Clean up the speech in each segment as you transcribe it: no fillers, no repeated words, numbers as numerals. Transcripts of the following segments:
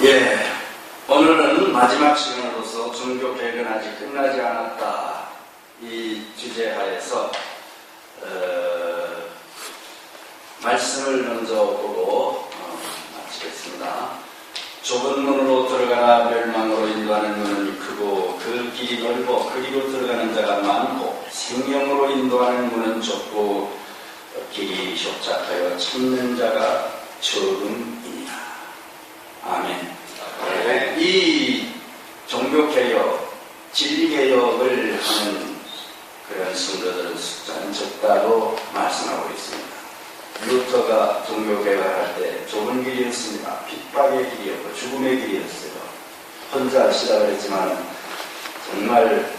예, 오늘은 마지막 시간으로서 종교개혁은 아직 끝나지 않았다 이 주제 하에서 말씀을 먼저 보고 마치겠습니다. 좁은 문으로 들어가나 멸망으로 인도하는 문은 크고 그 길이 넓어 그리로 들어가는 자가 많고 생명으로 인도하는 문은 좁고 길이 협착하여 찾는 자가 적음이니라. 아멘. 네. 이 종교개혁, 진리개혁을 하는 그런 성도들은 숫자는 적다고 말씀하고 있습니다. 루터가 종교개혁할 때 좁은 길이었습니다. 핍박의 길이었고 죽음의 길이었어요. 혼자 시작을 했지만 정말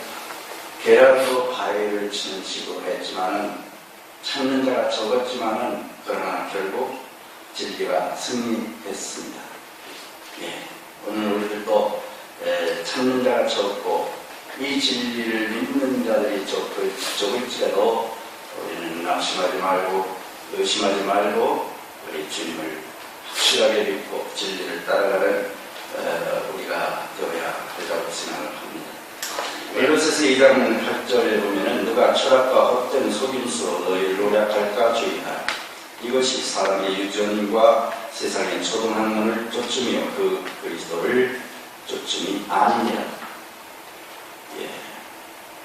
계란으로 바위를 치는 식으로 했지만 찾는 자가 적었지만 그러나 결국 진리가 승리했습니다. 예, 오늘 우리들도 찾는 자가 적고 이 진리를 믿는 자들이 적을지라도 우리는 낙심하지 말고 의심하지 말고 우리 주님을 확실하게 믿고 진리를 따라가는 우리가 되어야 한다고 생각을 합니다. 골로새서 2장 8절에 보면은 누가 철학과 헛된 속임수로 너희를 노략할까 주의하라. 이것이 사람의 유전인과 세상의 초등학문을 쫓으며 그 그리스도를 쫓음이 아니니라. 예.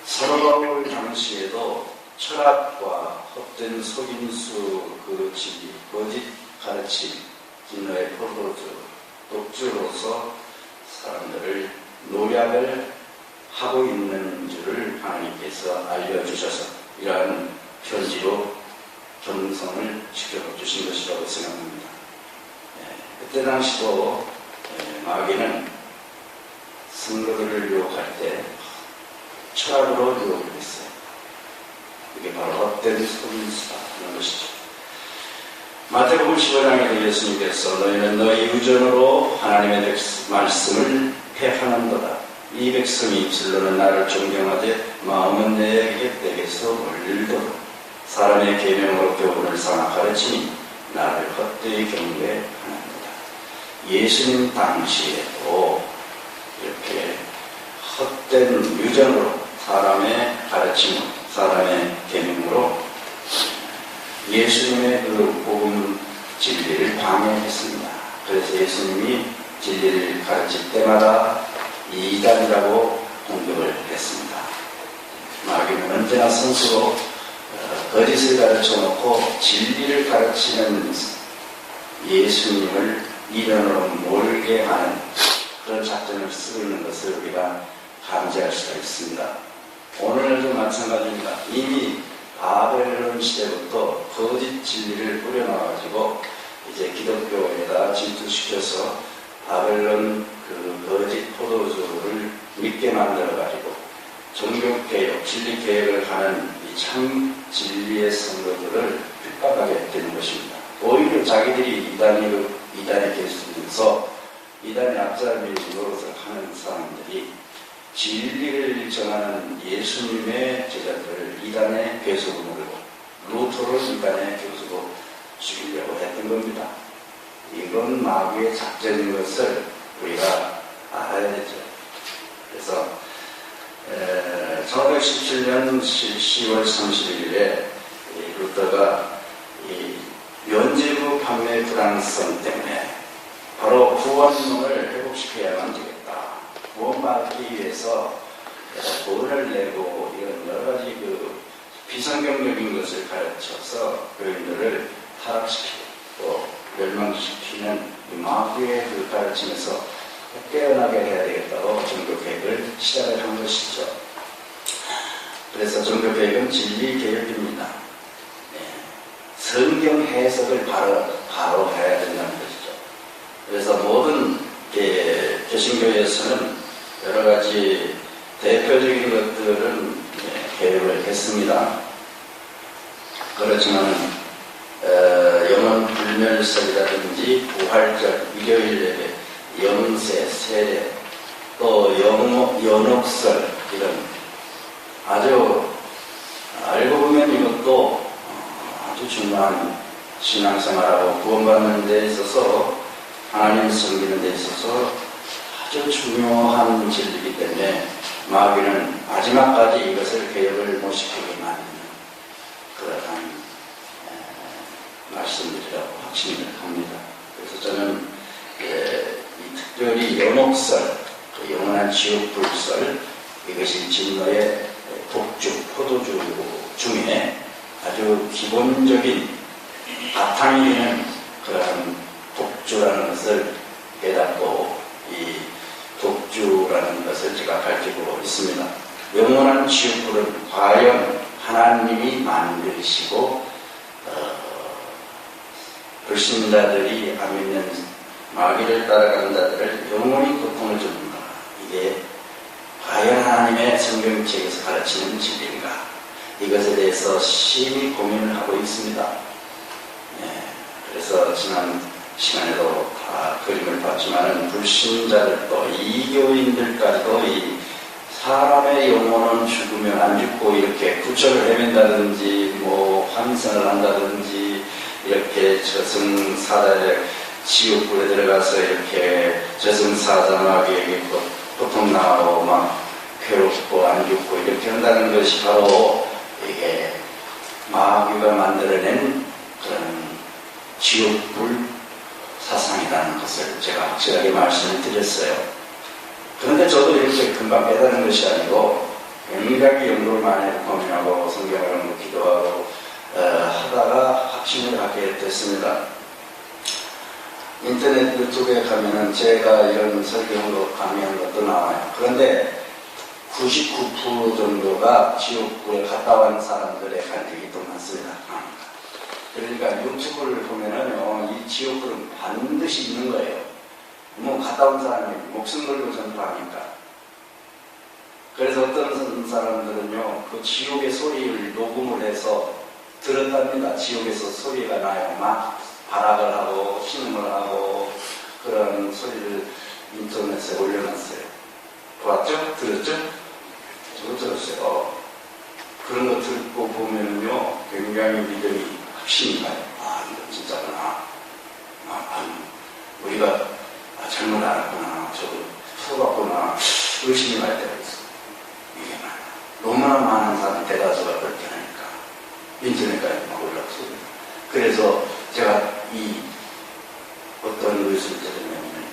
사도 바울 당시에도 철학과 헛된 속임수 그 진리, 거짓 가르침, 진노의 포도주, 독주로서 사람들을 노략을 하고 있는 줄을 하나님께서 알려주셔서 이러한 편지로 경성을 지켜주신 것이라고 생각합니다. 그때 당시도 마귀는 성도들을 유혹할 때 철학으로 유혹을 했어요. 이게 바로 헛된 속임수다 하는 것이죠. 마태복음 15장에 예수님께서 너희는 너희 유전으로 하나님의 말씀을 폐하는도다. 이 백성이 진로는 나를 존경하되 마음은 내 곁에게서 멀리도다. 사람의 계명으로 교훈을 삼아 가르치니 나를 헛되이 경배하는도다. 예수님 당시에도 이렇게 헛된 유전으로 사람의 가르침으로 사람의 계명으로 예수님의 그 복음 진리를 방해했습니다. 그래서 예수님이 진리를 가르칠 때마다 이단이라고 공격을 했습니다. 마귀는 언제나 선수로 거짓을 가르쳐 놓고 진리를 가르치는 예수님을 이단으로 몰게 하는 그런 작전을 쓰고 있는 것을 우리가 감지할 수가 있습니다. 오늘도 마찬가지입니다. 이미 바벨론 시대부터 거짓 진리를 뿌려놔가지고 이제 기독교에다 진투시켜서 바벨론 그 거짓 포도주를 믿게 만들어가지고 종교개혁, 진리개혁을 하는 이 참 진리의 성도들을 핍박하게 되는 것입니다. 오히려 자기들이 이단에 계시면서 이단의 앞사람이 노릇을 하는 사람들이 진리를 전하는 예수님의 제자들을 이단의 괴수로 모르고 루터를 이단의 교수로 죽이려고 했던 겁니다. 이건 마귀의 작전인 것을 우리가 알아야 되죠. 그래서 1517년 10월 31일에 루터가 이 면죄부 판매 불안성 때문에 바로 구원론을 회복시켜야만 되겠다. 구원받기 위해서 돈을 내고 이런 여러 가지 그 비성경적인 것을 가르쳐서 교인들을 타락시키고 또 멸망시키는 마귀의 그 가르침에서 깨어나게 해야 되겠다고 종교개혁을 시작을 한 것이죠. 그래서 종교개혁은 진리개혁입니다. 성경 해석을 바로 해야 된다는 것이죠. 그래서 모든 개신교에서는 여러 가지 대표적인 것들은 개혁을 했습니다. 그렇지만 영혼 불멸설이라든지 부활절, 일요일 예배, 영세, 세례, 또 연옥설 이런 아주 알고 보면 이것도 아주 중요한 신앙생활하고 구원받는 데 있어서 하나님을 섬기는 데 있어서 아주 중요한 진리이기 때문에 마귀는 마지막까지 이것을 개혁을 못 시키게 만드는 그러한 말씀들이라고 확신을 합니다. 그래서 저는 이 특별히 연옥설, 그 영원한 지옥불설, 이것이 진노의 독주, 포도주 중에 아주 기본적인 바탕이 되는 그런 독주라는 것을 깨닫고 이 독주라는 것을 제가 가르치고 있습니다. 영원한 지옥불은 과연 하나님이 만드시고 불신자들이 안 믿는 마귀를 따라가는 자들을 영원히 고통을 줍는다. 이게 과연 하나님의 성경책에서 가르치는 진리인가? 이것에 대해서 심히 고민을 하고 있습니다. 그래서 지난 시간에도 다 그림을 봤지만은 불신자들도 이교인들까지도 이 사람의 영혼은 죽으면 안 죽고 이렇게 구처를 헤맨다든지 뭐 환생을 한다든지 이렇게 저승사자의 지옥불에 들어가서 이렇게 저승사자마귀에게 고통 나고 막 괴롭고 안 죽고 이렇게 한다는 것이 바로 이게 마귀가 만들어낸 그런 지옥불 사상이라는 것을 제가 확실하게 말씀을 드렸어요. 그런데 저도 이렇게 금방 깨달은 것이 아니고 굉장히 연구를 많이 고민하고 성경을 기도하고 하다가 확신을 하게 됐습니다. 인터넷 유튜브에 가면은 제가 이런 설교로 강의한 것도 나와요. 그런데 99% 정도가 지옥불에 갔다 온 사람들의 간증이 또 많습니다. 그러니까 유튜브를 보면은요, 이 지옥불은 반드시 있는 거예요. 뭐 갔다 온 사람이 목숨 걸고 전파하니까. 그래서 어떤 사람들은요, 그 지옥의 소리를 녹음을 해서 들었답니다. 지옥에서 소리가 나요. 막 발악을 하고 신음을 하고 그런 소리를 인터넷에 올려놨어요. 봤죠? 들었죠? 저도 들었어요. 그런 거 듣고 보면은요, 굉장히 믿음이 확신이 가요. 아, 이거 진짜구나. 우리가 잘못 알았구나. 저도 속았구나. 의심이 갈 때가 있어. 이게 너무나 많은 사람 대다수가 그렇게 하니까 인터넷까지 막 올라왔어요. 그래서 제가 이 어떤 것을 들으면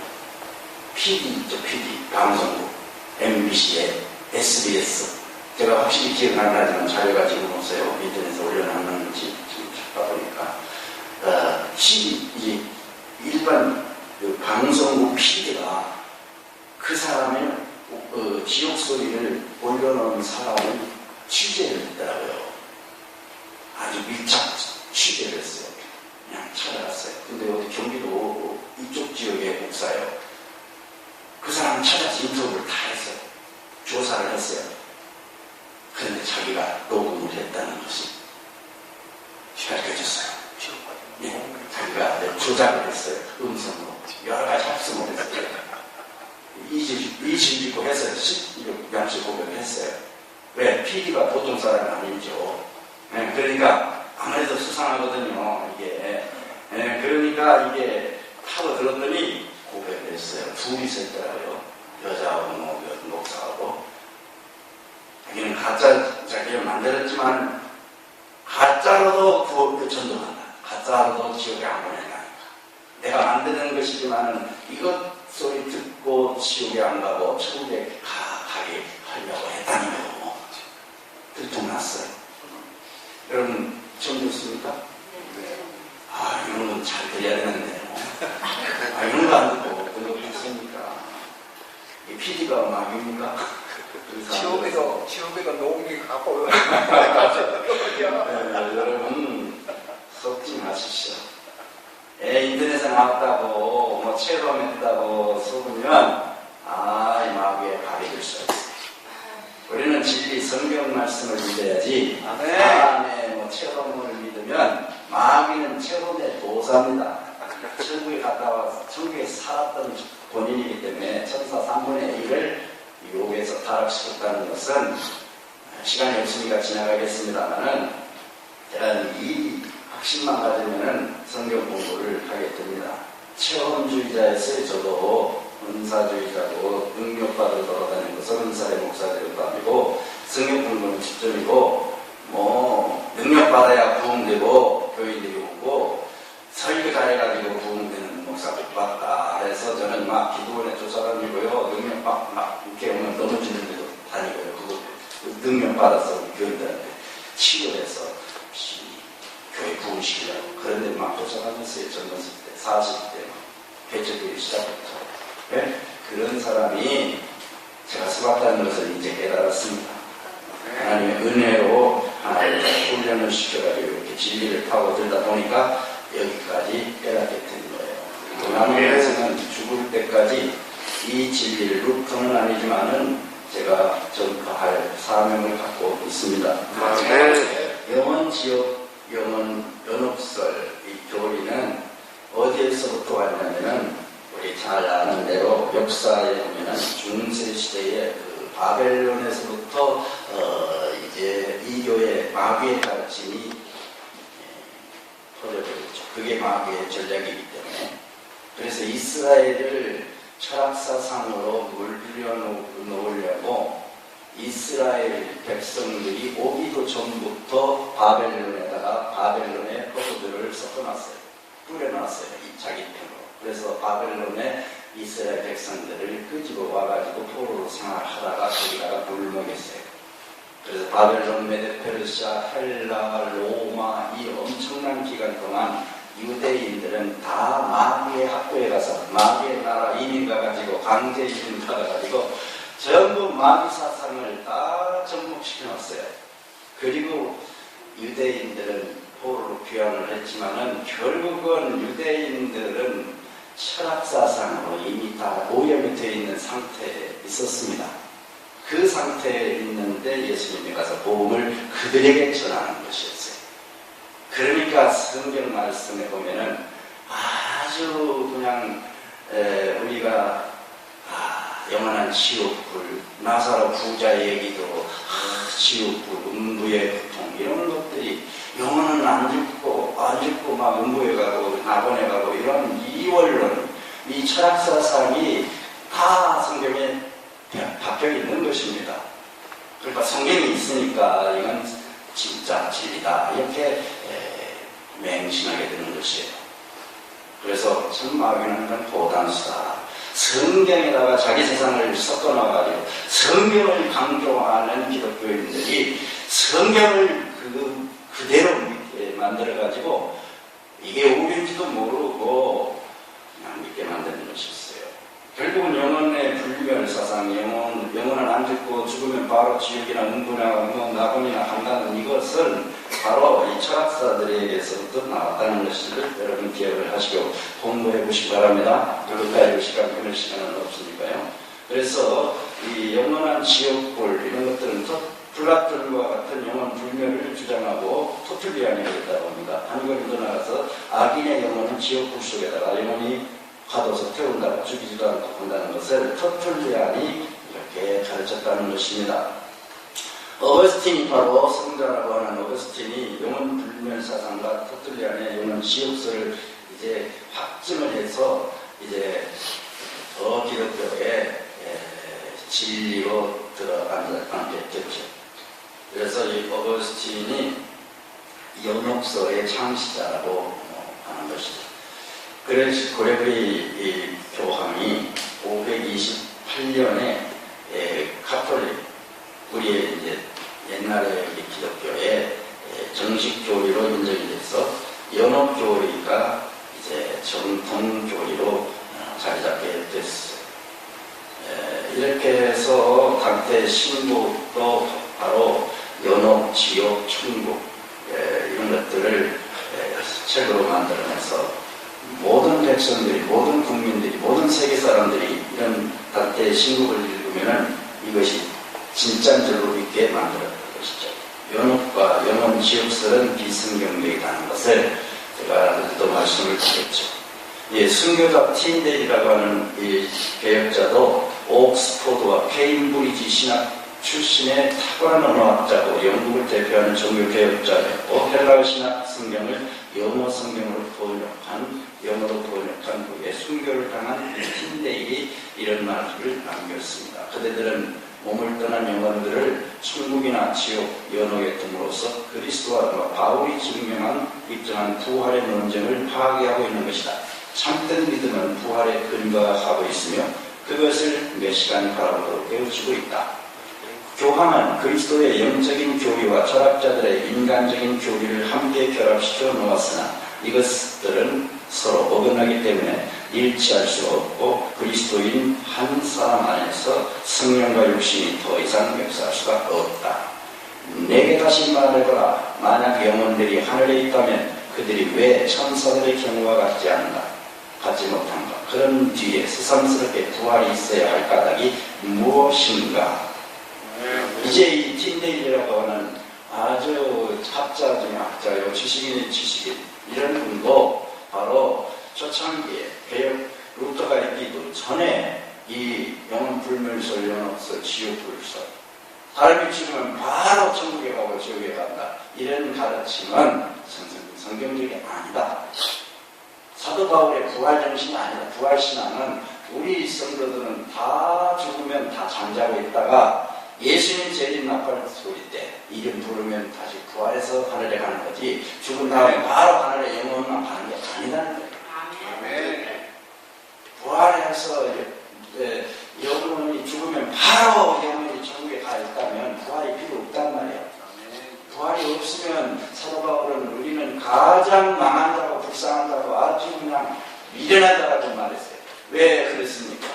PD 있죠, PD 방송국 MBC에 SBS 제가 확실히 기억은 안 나지만 자료가 지금 없어요. 인터넷에 올려놨는지 지금 찾다 보니까 이제 일반 그 방송국 PD가 그 사람의 지옥 소리를 올려놓은 사람을 취재를 했더라고요. 아주 밀착 취재를 했어요. 그냥 찾아갔어요. 근데 어디 경기도 이쪽 지역에 목사예요. 그 사람 찾아서 인터뷰를 다 했어요. 조사를 했어요. 그런데 자기가 녹음을 했다는 것이 밝혀졌어요. 예, 자기가 조작을 했어요. 음성으로. 여러 가지 합성을 했어요. 이실 짓고 했어요. 양식 고백을 했어요. 왜? PD가 보통 사람이 아니죠. 예, 그러니까 아무래도 수상하거든요. 이게. 예, 그러니까 이게 타고 들었더니 고백을 했어요. 둘이서 했더라고요. 여자하고 목사하고. 자기는 자기를 만들었지만 가짜로도 전도한다. 가짜로도 지옥에 안 보낸다니까. 내가 만드는 것이지만 이것 소리 듣고 지옥에 안 가고 천국에 가게 하려고 했다는 거고. 들통났어요. 여러분 처음 듣습니까? 네. 아, 이런 건 잘 들려야 되는데. 아, 이런 거 안 듣고 그런 거 듣습니까? 이 PD가 마귀입니까? 지옥에서 녹음이 가고. 여러분, 속지 마십시오. 인터넷에 나왔다고, 뭐, 체험했다고 속으면, 이 마귀의 발이 될 수 있어요. 우리는 진리 성경 말씀을 믿어야지, 사람의 체험을 믿으면, 마귀는 체험의 도사입니다. 천국에 갔다 와서, 천국에 살았던 본인이기 때문에, 천사 3분의 1을 유혹에서 타락시켰다는 것은 시간이 없으니까 지나가겠습니다만은 저는 이 확신만 가지면은 성경 공부를 하게 됩니다. 체험주의자였어요. 저도 은사주의자고 능력받으러 돌아다니는 것은 은사의 목사들도 아니고 성경 공부는 직전이고 뭐 능력받아야 부흥되고 교인들이 오고 설교 잘해가지고 부흥되는 목사 못 봤다. 그래서 저는 막 기도원에 쫓아다니고요. 능력 막 이렇게 오면 넘어지는 데도 다니고요. 그 능력 받아서 교인들한테 치료해서 교회 부흥시키려고 그런데 막 쫓아다녔어요. 젊었을 때 40대 개척교회 시작부터. 네? 그런 사람이 제가 써봤다는 것을 이제 깨달았습니다. 하나님의 은혜로 하나님을 훈련을 시켜가지고 이렇게 진리를 파고들다 보니까 여기까지 깨닫게 된 거예요. 남에서는 죽을 때까지 이 진리를 루터는 아니지만은 제가 전파할 사명을 갖고 있습니다. 영원 지역, 영원 연옥설 이 교리는 어디에서부터 왔냐면은 우리 잘 아는 대로 역사에 보면은 중세시대의 그 바벨론에서부터 이제 이교의 마귀의 가르침이 퍼져버렸죠. 그게 마귀의 전략이기 때문에. 그래서 이스라엘을 철학사상으로 물들여 놓으려고 이스라엘 백성들이 오기도 전부터 바벨론에다가 바벨론의 포도들을 섞어놨어요. 뿌려놨어요. 이 자기 편으로. 그래서 바벨론에 이스라엘 백성들을 끄집어 와가지고 포로로 생활하다가 거기다가 물을 먹였어요. 그래서 바벨론, 메데, 페르시아, 헬라, 로마 이 엄청난 기간 동안 유대인들은 다 마귀의 학교에 가서 마귀의 나라 이민 가가지고 강제 이민 가가지고 전부 마귀 사상을 다 접목시켜 놨어요. 그리고 유대인들은 포로로 귀환을 했지만은 결국은 유대인들은 철학사상으로 이미 다 오염이 되어 있는 상태에 있었습니다. 그 상태에 있는데 예수님이 가서 복음을 그들에게 전하는 것이었어요. 그러니까 성경 말씀에 보면은 아주 그냥 우리가 영원한 지옥불, 나사로 부자 얘기도 지옥불, 음부의 고통 이런 것들이 영혼은 안 죽고 막 음부에 가고 낙원에 가고 이런 이원론, 이 철학사상이 다 성경에 박혀 있는 것입니다. 그러니까 성경이 있으니까 이건 진짜 진리다 이렇게 맹신하게 되는 것이에요. 그래서 참 마귀는 건 도단수다. 성경에다가 자기 세상을 섞어놔가지고 성경을 강조하는 기독교인들이 성경을 그대로 믿게 만들어가지고 이게 오류인지도 모르고 그냥 믿게 만드는 것이 있어요. 결국은 영혼의 불멸 사상, 영혼은 안 죽고 죽으면 바로 지옥이나 음부나 낙원이나 간다는 이것은 바로 이 철학사들에게서부터 나왔다는 것을 여러분 기억을 하시고 공부해 보시기 바랍니다. 여기까지 시간 끊을 시간은 없으니까요. 그래서 이 영원한 지옥불 이런 것들은 플라톤과 같은 영혼 불멸을 주장하고 토틀리안이 있다고 합니다. 한글로 나가서 악인의 영혼은 지옥불 속에다가 영혼이 가둬서 태운다고 죽이지도 않고 본다는 것을 토틀리안이 이렇게 가르쳤다는 것입니다. 어거스틴이 바로 성자라고 하는 어거스틴이 영혼 불멸 사상과 토틀리안의 영혼 지옥설을 이제 확증을 해서 이제 더 기독교의 진리로 들어앉게 됐죠. 그래서 이 어거스틴이 연옥서의 창시자라고 하는 것이죠. 그래서 고레브리 교황이 528년에 카톨릭 우리의 이제 옛날에 기독교의 정식 교리로 인정이 돼서 연옥 교리가 이제 정통 교리로 자리 잡게 됐어요. 이렇게 해서 당대 신곡도 바로 연옥, 지옥, 천국 이런 것들을 책으로 만들어내서 모든 백성들이, 모든 국민들이, 모든 세계 사람들이 이런 당대의 신곡을 읽으면은 이것이 진짜인 줄로 믿게 만들었던 것이죠. 연옥과 영혼 지옥설은 비성경적이라는 것을 제가 또 말씀을 드렸죠. 순교자 틴데일이라고 하는 이 개혁자도 옥스포드와 케임브리지 신학 출신의 탁월한 언어학자고 영국을 대표하는 종교 개혁자였고 헬라어 신학 성경을 영어 성경으로 영어로 번역한 후에 순교를 당한 틴데일이 이런 말을 남겼습니다. 그대들은 몸을 떠난 영혼들을 천국이나 지옥, 연옥에 둠으로써 그리스도와 바울이 입증한 부활의 논쟁을 파괴하고 있는 것이다. 참된 믿음은 부활에 근거하고 있으며 그것을 몇 시간 바라보도록 깨우치고 있다. 교황은 그리스도의 영적인 교리와 철학자들의 인간적인 교리를 함께 결합시켜 놓았으나 이것들은 서로 어긋나기 때문에 일치할 수 없고 그리스도인 한 사람 안에서 성령과 육신이 더 이상 역사할 수가 없다. 내게 다시 말해보라. 만약 영혼들이 하늘에 있다면 그들이 왜 천사들의 경우와 같지 못한가? 그런 뒤에 새삼스럽게 부활이 있어야 할 까닭이 무엇인가? 이제 이 틴데일이라고 하는 아주 학자 중에 학자요, 지식인의 지식인 이런 분도 바로 초창기에 개혁 루터가 있기도 전에 이 영혼불멸설, 연옥설, 지옥불설 사람이 죽으면 바로 천국에 가고 지옥에 간다 이런 가르침은 성경적이 아니다. 사도 바울의 부활정신이 아니다. 부활신앙은 우리 성도들은 다 죽으면 다 잠자고 있다가 예수님 재림 나팔 소리 때 이름 부르면 다시 부활해서 하늘에 가는 거지 죽은 다음에 바로 하늘에 영혼만 가는 게 아니라는 거예요. 아멘. 부활해서 영혼이 죽으면 바로 영혼이 천국에 가 있다면 부활이 필요 없단 말이에요. 부활이 없으면 사도 바울은 우리는 가장 망한 자고 불쌍한 자고 아주 그냥 미련한 자라고 말했어요. 왜 그랬습니까?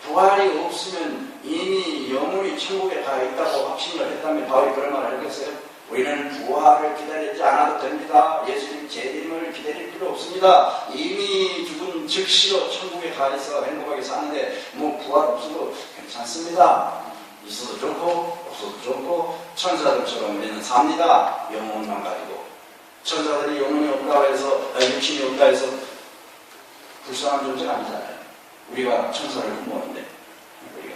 부활이 없으면 이미 영혼이 천국에 가 있다고 확신을 했다면 바울이 그런 말을 했겠어요? 우리는 부활을 기다리지 않아도 됩니다. 예수님 재림을 기다릴 필요 없습니다. 이미 죽은 즉시로 천국에 가 있어 행복하게 사는데 뭐 부활 없어도 괜찮습니다. 있어도 좋고 없어도 좋고 천사들처럼 우리는 삽니다. 영혼만 가지고 천사들이 영혼이 없다고 해서 육신이 없다 해서 불쌍한 존재가 아니잖아요. 우리가 천사를 흠모하는데 우리가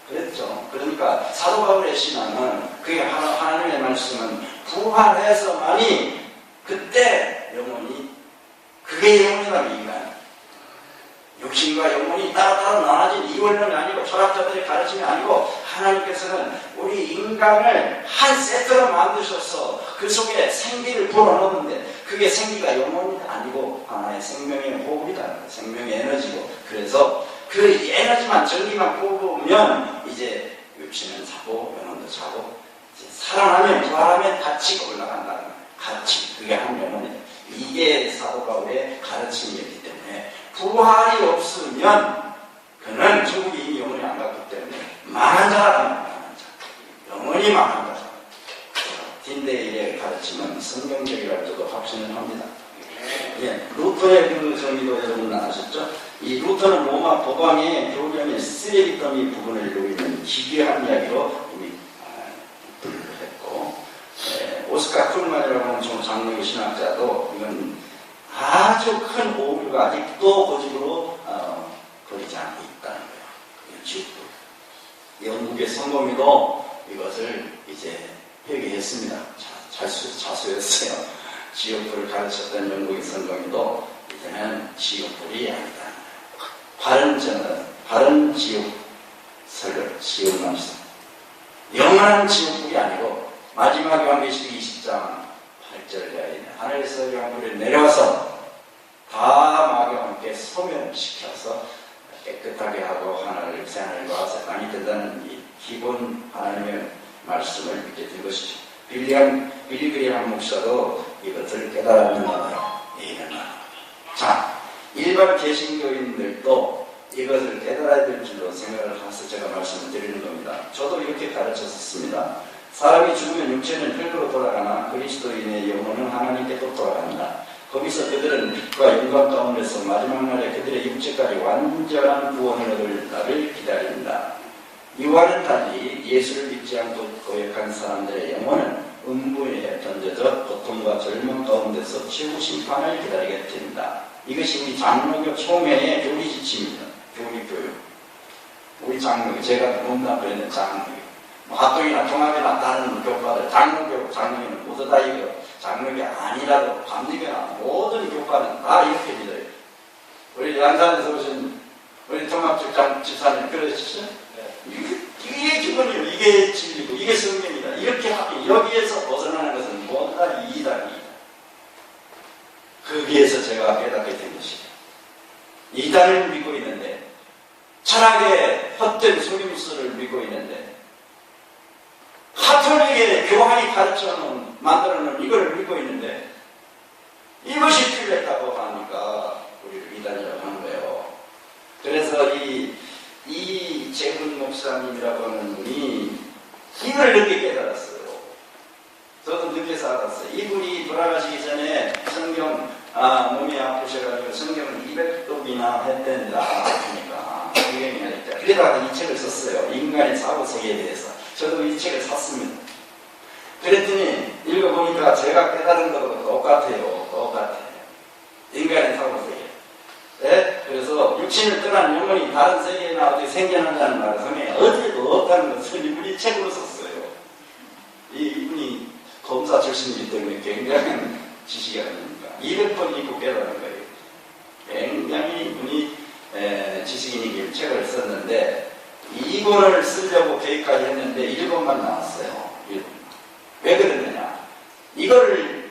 그랬죠. 그러니까 사도 바울의 신앙은 그게 하나님의 말씀은 부활해서만이 그때 영혼이 그게 영혼이라면 인간 육신과 영혼이 따로따로 나눠진 이원론이 아니고 철학자들의 가르침이 아니고 하나님께서는 우리 인간을 한 세트로 만드셔서 그 속에 생기를 불어넣는데 그게 생기가 영혼이 아니고 하나의 생명의 호흡이다. 생명의 에너지고 그래서 그 에너지만 전기만 뽑으면 이제 육신은 자고 영혼도 자고 이제 살아나면 부활하면 같이 올라간다는 거예요. 같이 그게 한 영혼이에요. 이게 사도 바울의 가르침이었기 때문에 부활이 없으면 그는 천국이 이미 영혼이 안 갔기 때문에 망한 자라는 망한 자. 영혼이 망한 자. 틴데일의 가르침은 성경적이라고 저도 확신을 합니다. 예, 루터의 그 정의도 여러분 아셨죠? 이 루터는 로마 법왕의 교령의 쓰레기 더미 부분을 이루고 있는 기괴한 이야기로 이미 분류를 했고, 오스카 쿨만이라고 하는 장로교 신학자도 이건 아주 큰 오류가 아직도 고집으로 버리지 않고 있다는 거예요. 지옥불. 영국의 성공위도 이것을 이제 회개했습니다. 자수했어요. 지옥불을 가르쳤던 영국의 성공위도 이제는 지옥불이 아니다. 바른 지옥설을 지옥 말씀. 영원한 지옥불이 아니고 마지막 요한계시록 20장 8절에 있는 하늘에서 요한불이 내려와서 다 마귀와 함께 소멸시켜서 깨끗하게 하고 하늘을 새하늘과 새 땅이 된다는 이 기본 하나님의 말씀을 믿게 된 것이죠. 빌리 그리함 목사도 이것을 깨달았는 거예요. 자, 일반 개신교인들도 이것을 깨달아야 될 줄로 생각을 해서 제가 말씀을 드리는 겁니다. 저도 이렇게 가르쳤었습니다. 사람이 죽으면 육체는 흙으로 돌아가나 그리스도인의 영혼은 하나님께 또 돌아간다. 거기서 그들은 빛과 영광 가운데서 마지막 날에 그들의 육체까지 완전한 구원을 얻을 날을 기다린다. 이와는 달리 예수를 믿지 않고 고역한 사람들의 영혼은 음부에 던져져 고통과 절망 가운데서 최후 심판을 기다리게 된다. 이것이 우리 장로교 총회의 교리 지침입니다. 교리 교육. 우리 장로교, 제가 문답을 했는 장로교. 학교이나 종합이나 다른 교파들, 장로교, 장로교는 모두 다 이거 장르가 아니라도 감리교나 모든 교과는 다 이렇게 믿어요. 우리 양산에서 오신 우리 통합적 집사님 그러시죠? 이게 기본이에요. 이게 진리고 이게 성경이다. 이렇게 하면 여기에서 벗어나는 것은 뭔가 이단이다. 거기에서 제가 깨닫게 된 것이에요. 이단을 믿고 있는데 철학의 헛된 속임수를 믿고 있는데 카톨릭의 교황이 가르쳐놓은 만들어놓은 이거를 믿고 있는데 이것이 틀렸다고 하니까 우리를 이단이라고 하는 거예요. 그래서 이 재훈 목사님이라고 하는 분이 이걸 늦게 깨달았어요. 저도 늦게 알았어요. 이분이 돌아가시기 전에 성경 몸이 아프셔가지고 성경을 200독이나 했댄다 하니까 그래다가 이 책을 썼어요. 인간의 사고세계에 대해서. 저도 이 책을 샀습니다. 그랬더니 읽어보니까 제가 깨달은 것도 똑같아요. 인간의 사고세계. 네? 그래서 육신을 떠난 영혼이 다른 세계나 어디 생겨난다는 말을 성경에 어디에도 없다는 것을 이분이 책으로 썼어요. 이분이 검사 출신이기 때문에 굉장한 지식이 아닙니까? 200번 읽고 깨달은 거예요. 굉장히 이분이 지식인이길 책을 썼는데 이권을 쓰려고 계획까지 했는데 1권만 나왔어요. 1권만. 왜 그랬느냐? 이거를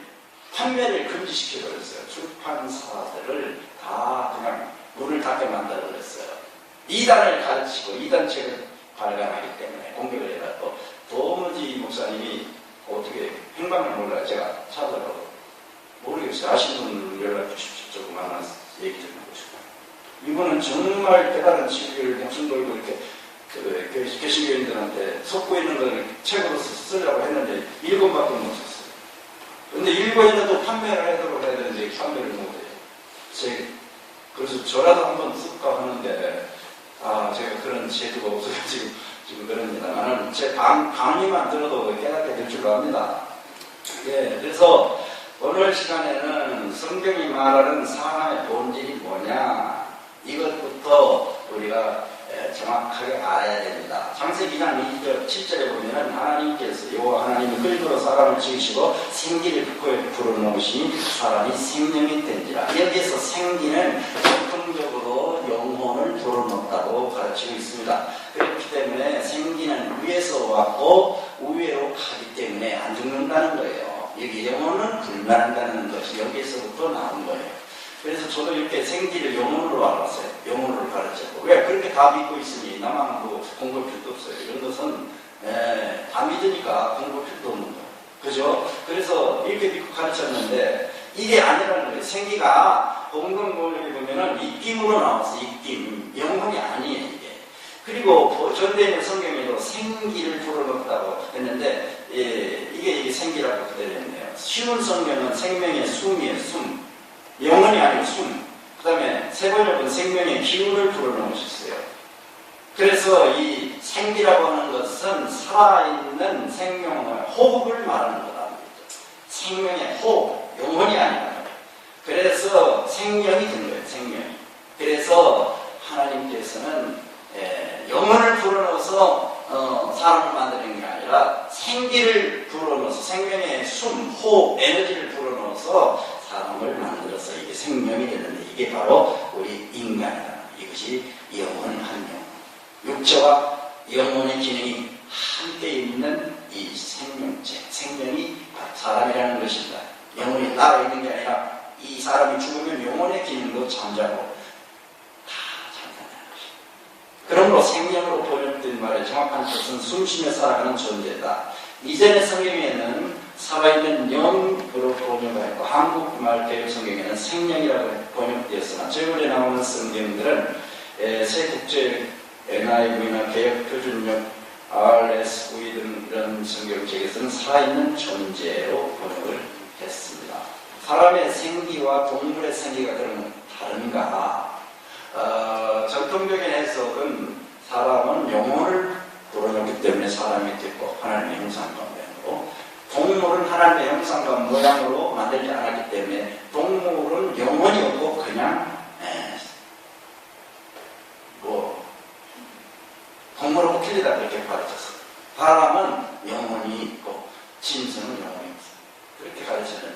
판매를 금지시켜버렸어요. 출판사들을 다 그냥 문을 닫게 만들어버렸어요. 이단을 가르치고 이단책을 발간하기 때문에 공격을 해가지고 도무지 목사님이 어떻게 행방을 몰라요. 제가 찾아가고 모르겠어요. 아시는 분 연락 주십시오. 조금 만나서 얘기 좀 해보고 싶어요. 이분은 정말 깨달은 진리를 목숨 걸고 이렇게 개신교인들한테 속고 있는 걸 책으로 쓰려고 했는데 1권밖에 못 썼어요. 근데 1권이라도 판매를 하도록 해야 되는데 판매를 못해요. 그래서 저라도 한번 쓸까 하는데 제가 그런 제도가 없어서 지금 그럽니다만 제 강의만 들어도 깨닫게 될 줄로 압니다. 예, 그래서 오늘 시간에는 성경이 말하는 사람의 본질이 뭐냐 이것부터 우리가 정확하게 알아야 됩니다. 창세기 2장 2절 7절에 보면은 하나님께서 여호와 하나님이 흙으로 사람을 지으시고 생기를 불어넣으시니 사람이 생명이 된지라. 여기에서 생기는 공통적으로 영혼을 불어넣었다고 가르치고 있습니다. 그렇기 때문에 생기는 위에서 왔고 우회로 가기 때문에 안 죽는다는 거예요. 여기 영혼은 불멸한다는 것이 여기에서부터 나온 거예요. 그래서 저도 이렇게 생기를 영혼으로 알았어요. 영혼으로 가르쳤고. 왜? 그렇게 다 믿고 있으니 나만 뭐 공부할 필요도 없어요. 이런 것은 다 믿으니까 공부할 필요도 없는 거예요. 그죠? 그래서 이렇게 믿고 가르쳤는데 이게 아니라는 거예요. 생기가 공동번역에 보면은 입김으로 나왔어. 입김. 영혼이 아니에요. 이게. 그리고 전대의 성경에도 생기를 불어넣었다고 했는데 이게 생기라고 그대로 했네요. 쉬운 성경은 생명의 숨이에요. 숨. 영혼이 아닌 숨. 그 다음에 세 번역은 생명의 기운을 불어넣으셨어요. 그래서 이 생기라고 하는 것은 살아있는 생명의 호흡을 말하는 거다. 생명의 호흡, 영혼이 아니라. 그래서 생명이 된 거예요. 생명이. 그래서 하나님께서는 영혼을 불어넣어서 사람을 만드는 게 아니라 생기를 불어넣어서 생명의 숨, 호흡, 에너지를 불어넣어서 사람을 만들어서 이게 생명이 되는데 이게 바로 우리 인간이다. 이것이 영혼의 한 영. 육체와 영혼의 기능이 함께 있는 이 생명체, 생명이 사람이라는 것입니다. 영혼이 따로 있는 게 아니라 이 사람이 죽으면 영혼의 기능도 잠자고 다 잠자는 것입니다. 그러므로 생명으로 번역된 말의 정확한 뜻은 숨쉬며 살아가는 존재다. 이전의 성경에는 살아있는 영으로 번역하였고 한국말 개혁 성경에는 생명이라고 번역되었으나 최근에 나오는 성경들은 새 국제 NIV나 개혁 표준역 RSV 등 이런 성경책에서는 살아있는 존재로 번역을 했습니다. 사람의 생기와 동물의 생기가 그러면 다른가? 전통적인 해석은 사람은 영혼을 불어넣기 때문에 사람이 됐고 하나님의 형상과 모양으로, 동물은 하나님의 형상과 모양으로 만들지 않았기 때문에 동물은 영혼이 없고 그냥 동물하고 틀리다 그렇게 가르쳤어요. 사람은 영혼이 있고 짐승은 영혼이 없어요. 그렇게 가르쳤는데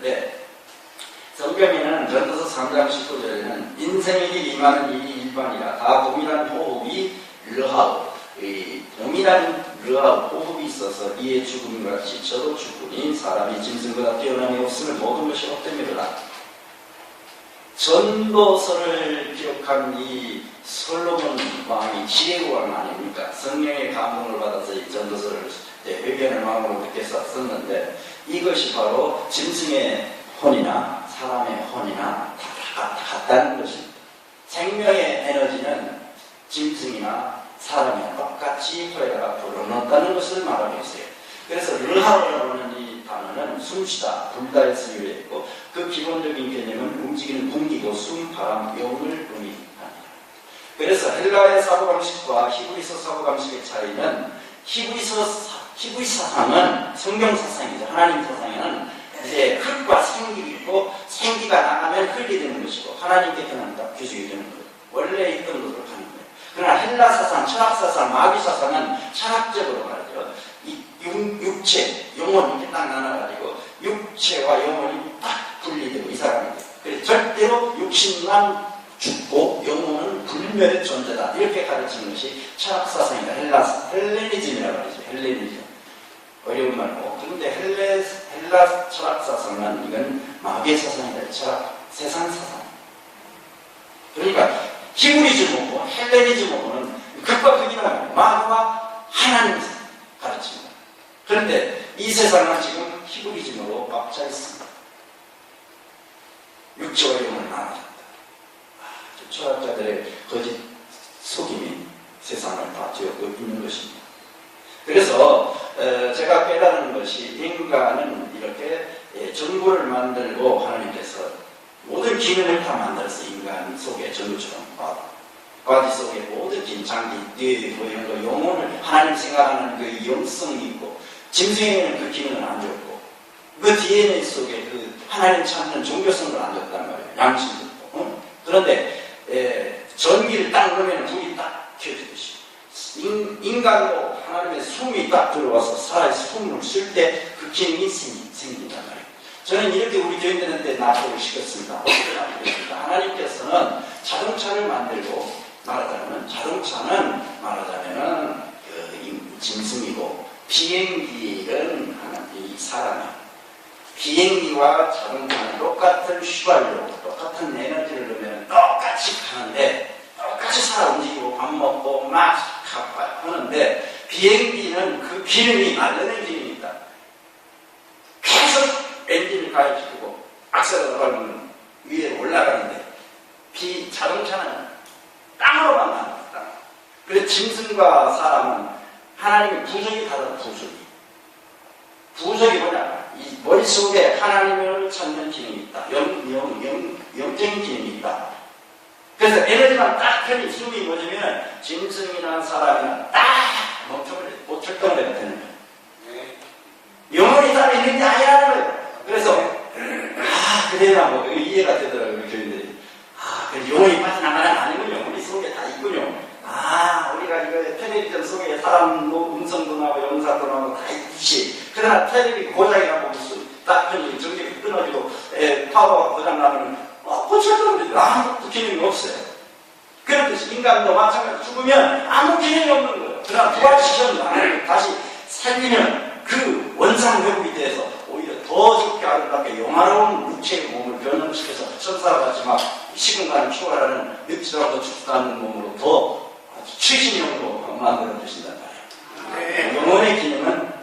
보면은 전도서 3장 19절에는 인생의 길 임하는 일이 일반이라 다 동일한 호흡이 르하우, 동일한 르하우 호흡이 있어서 이에 죽음과 같이 저도 죽으니 사람이 짐승보다 뛰어남이 없으면 모든 것이 헛되미로라. 전도서를 기록한 이 솔로몬 왕이 지혜의 왕 아닙니까? 성령의 감동을 받아서 이 전도서를 회개하는 마음으로 그렇게 썼는데 이것이 바로 짐승의 혼이나 사람의 혼이나 다 같다는 것입니다. 생명의 에너지는 짐승이나 사람이 똑같이 호에다가 불어넣었다는 것을 말하고 있어요. 그래서 르하우라고 하는 이 단어는 숨쉬다, 불다에서 유래했고 그 기본적인 개념은 움직이는 공기고 숨, 바람, 영을 의미합니다. 그래서 헬라의 사고방식과 히브리서 사고방식의 차이는 히브리 사상은 성경 사상이죠. 하나님 사상에는 이제 흙과 생기가 있고 생기가 나가면 흙이 되는 것이고 하나님께 그냥 딱 규정이 되는 거예요. 원래 있던 것으로 가는 거예요. 그러나 헬라 사상, 철학 사상, 마귀 사상은 철학적으로 말이죠. 이 육체, 영혼 이렇게 딱 나눠가지고 육체와 영혼이 딱 분리되고 이 사람이 돼요. 그래서 절대로 육신만 죽고 영혼은 불멸의 존재다. 이렇게 가르치는 것이 철학 사상이다. 헬레니즘이라고 하죠. 헬레니즘. 어려운 말고. 그런데 헬라 철학 사상은 이건 마귀의 사상이다. 철학, 세상 사상. 그러니까 히브리즘하고 헬레니즘하고는 극과 극이라는 마귀와 하나님을 가르칩니다. 그런데 이 세상은 지금 히브리즘으로 꽉차 있습니다. 육체와 영혼을 나눠졌다. 철학자들의 거짓 속임이 세상을 다 뒤엎고 있는 것입니다. 그래서 제가 깨달은 것이 인간은 이렇게 전구를 만들고 하나님께서 모든 기능을 다 만들어서 인간 속에 전구처럼 과지 속에 모든 긴장기, 뇌, 뭐 이런 거 영혼을 하나님 생각하는 그 영성이 있고 짐승에는 그 기능을 안 줬고 그 DNA 속에 그 하나님 찾는 종교성을 안 줬단 말이에요. 양심도 있고. 그런데 전기를 딱 넣으면 불이 딱 켜지듯이 인간도 하나님의 숨이 딱 들어와서 살아서 숨을 쉴 때 그 기능이 생긴단 말이에요. 저는 이렇게 우리 교인들한테 납득을 시켰습니다. 어떻게 납득했습니까? 하나님께서는 자동차를 만들고 말하자면 그 짐승이고 비행기는 이 사람이에요. 비행기와 자동차는 똑같은 휘발유, 똑같은 에너지를 넣으면 똑같이 가는데 똑같이 살아 움직이고 밥 먹고 막 하는데 비행기는 그 기능이 날려낸 기능이 있다. 계속 엔진을 가해주고 악셀을 밟으면 위에 올라가는데 자동차는 땅으로만 나간다. 그래서 짐승과 사람은 하나님의 부속이 다르다. 부속이 뭐냐? 이 머릿속에 하나님을 찾는 기능이 있다. 영적인 기능이 있다. 그래서 에너지만 딱 편히 숨이 멎으면 짐승이나 사람이나 딱 멈춰버려. 못 철동을 해야 되는 거예요. 영혼이 따로 있는 게 아니라는 거예요. 그래서 그래야 뭐 이해가 되더라고요. 교인들이. 그래서 영혼이 빠져나가는 아니군요. 우리 속에 다 있군요. 우리가 이거 텔레비전 속에 사람 음성도 나오고 영상도 나오고 다 있듯이. 그러나 텔레비 고장이 나고 무슨 딱 편히 전기가 끊어지고 파워가 고장나면 고쳐주는데 아무 기능이 없어요. 그렇듯이 인간도 마찬가지로 죽으면 아무 기능이 없는 거예요. 그러나 부활시켜서 다시 살리면 그 원상 회복이 돼서 오히려 더 좋게 아름답게 영화로운 육체의 몸을 변형시켜서 천사같이 막 시간을 초월하는 늙지도 죽지도 않는 몸으로 더 아주 최신형으로 만들어 주신단 말이에요. 영혼의 기능은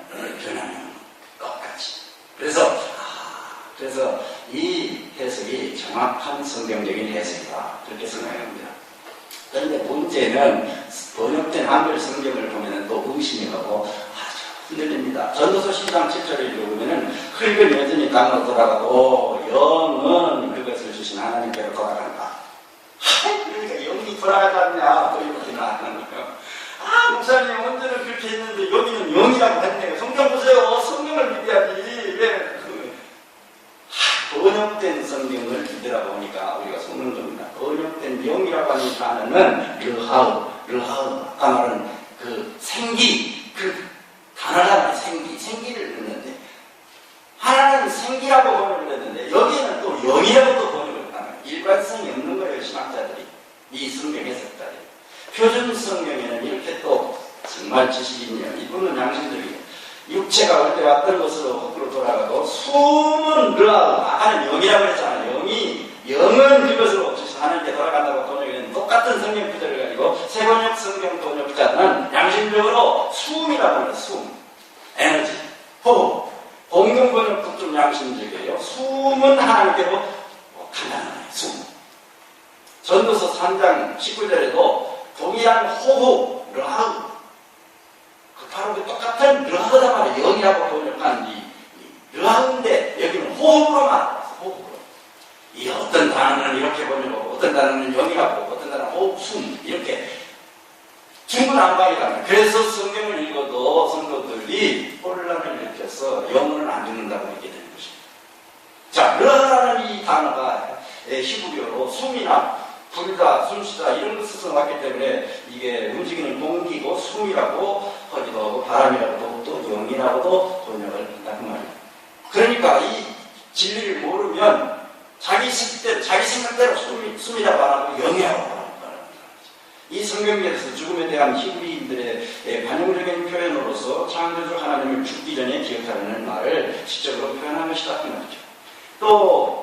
변하면 똑같이. 그래서 이 해석이 정확한 성경적인 해석이다. 그렇게 생각합니다. 그런데 문제는 번역된 한글 성경을 보면 또 의심이 가고 아주 흔들립니다. 전도서 10장 7절을 읽어보면 흙은 여전히 땅으로 돌아가고 영은 그것을 주신 하나님께로 돌아간다. 그러니까 영이 돌아가지 않냐 또 이렇게 나타나는 거예요. 목사님 언제는 그렇게 했는데 여기는 영이라고 했네요. 성경 보세요. 성경을 믿어야지. 왜 번역된 성경을 믿으라고 하니까 우리가 속는 겁니다. 번역된 영이라고 하는 단어는 르하우 아까 말한 그 생기, 그 단어라는 생기를 넣는데 하나는 생기라고 번역을 했는데 여기는 또 영이라고 또 번역을 했다. 일관성이 없는 거예요, 신학자들이. 이 성경 해석자들이. 표준 성경에는 이렇게 또 정말 지식이 있네요. 이분은 양심적이에요. 육체가 원래 왔던 것으로 거꾸로 돌아가고 숨은 아까는 영이라고 했잖아요. 영은 그것으로 하나님께 돌아간다고 번역했는데 똑같은 성경 구절을 가지고 세번역 성경 번역자는 양심적으로 숨이라고 해요. 숨, 에너지, 호흡. 공동 번역도 좀 양심적이에요. 숨은 하나님께로 간다는 거예요. 숨. 전도서 3장 19절에도 동일한 호흡, 르하우. 바로 그 똑같은 르하우단 말이에요. 영이라고 번역한 이 르하우인데 여기는 호흡으로 말합니다. 호흡으로. 이 어떤 단어는 이렇게 번역하고 어떤 단어는 영이라고 어떤 단어는 호흡, 숨 이렇게 중구난방이라는. 그래서 성경을 읽어도 성도들이 혼란을 일으켜서 영혼을 안 듣는다고 얘기게 되는 것입니다. 자, 르하라는 이 단어가 히브리어로 숨이나 불다, 숨쉬다 이런 거 써서 왔기 때문에 이게 움직이는 공기고 숨이라고 하기도 하고 바람이라고도 또 영이라고도 번역을 한다 그 말이에요. 그러니까 이 진리를 모르면 자기 생각대로 숨이라고 안 하고 영이라고 말합니다. 이 성경에서 죽음에 대한 히브리인들의 관용적인 표현으로서 창조주 하나님을 죽기 전에 기억하라는 말을 시적으로 표현한 것이다 그 말이죠. 또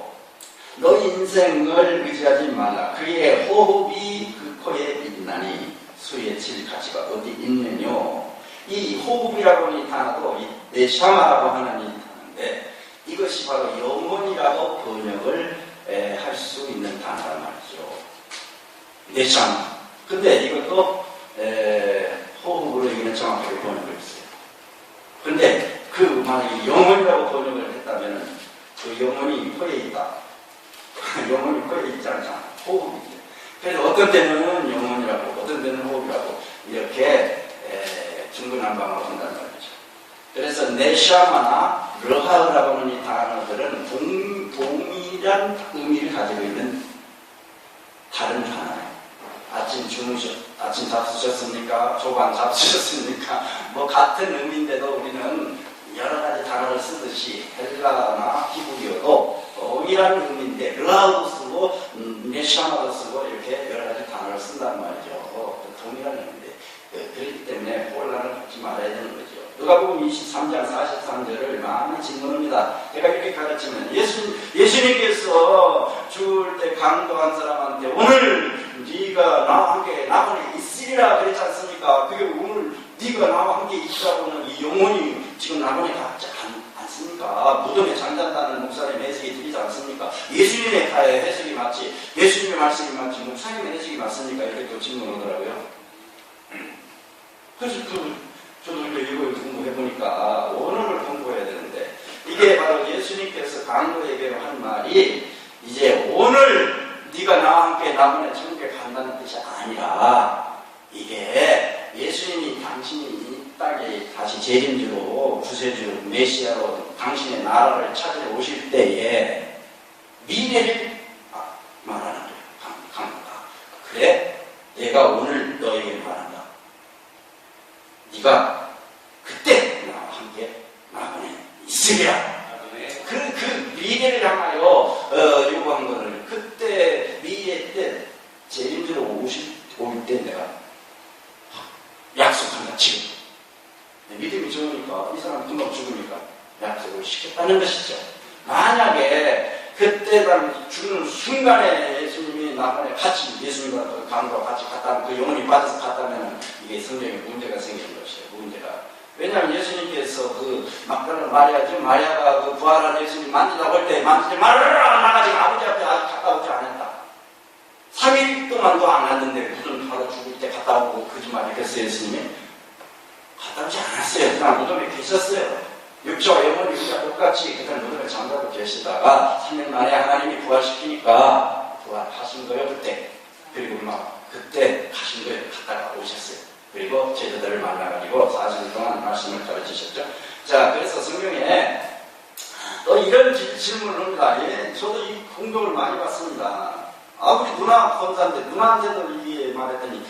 너 인생을 의지하지 말라. 그의 호흡이 그 코에 있나니 수에 칠 가치가 어디 있느뇨. 이 호흡이라고 하는 이 단어도 이 네샤마라고 하는 이 단어인데 이것이 바로 영혼이라고 번역을 할 수 있는 단어란 말이죠. 네샤마. 근데 이것도 호흡으로 이기는 정확하게 번역을 했어요. 근데 그 만약에 영혼이라고 번역을 했다면 그 영혼이 코에 있다. 영혼이 코에 있지 않잖아. 호흡이지. 그래서 어떤 때는 영혼이라고 어떤 때는 호흡이라고 이렇게 중구난방으로 한다는 말이죠. 그래서 네샤마나 르하우라고 하는 이 단어들은 동일한 의미를 가지고 있는 다른 단어예요. 아침 잡수셨습니까? 조반 잡수셨습니까? 뭐 같은 의미인데도 우리는 여러 가지 단어를 쓰듯이 헬라나 히브리어도 동일한 의미인데 르하우도 쓰고 네샤마도 쓰고 이렇게 여러 가지 단어를 쓴단 말이죠. 동일한 의미인데 그렇기 때문에 혼란을 갖지 말아야 되는 거죠. 누가복음 23장 43절을 많이 질문합니다. 제가 이렇게 가르치면 예수님께서 죽을 때 강도한 사람한테 오늘 네가 나와 함께 나번에 있으리라 그랬지 않습니까? 그게 오늘 네가 나와 함께 있으라고는 이 영혼이 지금 나번에 같지 않습니까? 무덤에 잠잔다는 목사님 해석이 들리지 않습니까? 예수님의 해석이 맞지, 예수님의 말씀이 맞지, 목사님의 해석이 맞습니까? 이렇게 또 질문하더라고요. 그래서 저도 이렇게 이걸 공부해보니까 원어를 공부해야 되는데 이게 바로 예수님께서 강도에게 한 말이 이제 오늘 네가 나와 함께 나번에 천국에 간다는 뜻이 아니라 이게 예수님이 당신이 이 땅에 다시 재림주로 구세주 메시아로 당신의 나라를 찾으러 오실 때에 미래를 말하는 거예요. 강도가. 그래 내가 오늘 너에게 말한다. 네가 그때 나와 함께 나번에 있으리라. 그 미래를 향하여 요구한 거를 그때 미래 때 재림주로 올 때 내가 약속한다. 지금 믿음이 좋으니까 이 사람 금방 죽으니까 약속을 시켰다는 것이죠. 만약에 그때 죽는 순간에 예수님이 나번에 같이 예수님과 강도와 같이 갔다면 그 영혼이 빠져서 갔다면 이게 성경에 문제가 생기는 것이에요. 문제가. 왜냐하면 예수님께서 그 막달라 마리아가 그 부활한 예수님 만지자고 할 때 만지지 말아라 나가지 아버지 앞에 아직 갔다 오지 않았다. 3일 동안도 안 왔는데 무슨 바로 죽을 때 갔다 오고 거짓말 했겠어요. 예수님이 갔다 오지 않았어요. 그냥 무덤에 계셨어요. 육체와 영혼이 우리가 똑같이 그냥 무덤에 잠자고 계시다가 3일 만에 하나님이 부활시키니까 부활하신 거예요. 그때. 그리고 막 그때 가신 거예요. 갔다가 오셨어요. 그리고 제자들을 만나가지고 40일 동안 말씀을 가르치셨죠. 자, 그래서 성경에 또 이런 질문을 합니다. 예, 저도 이 공경을 많이 받습니다. 우리 누나 권사인데 누나한테도 이게 말했더니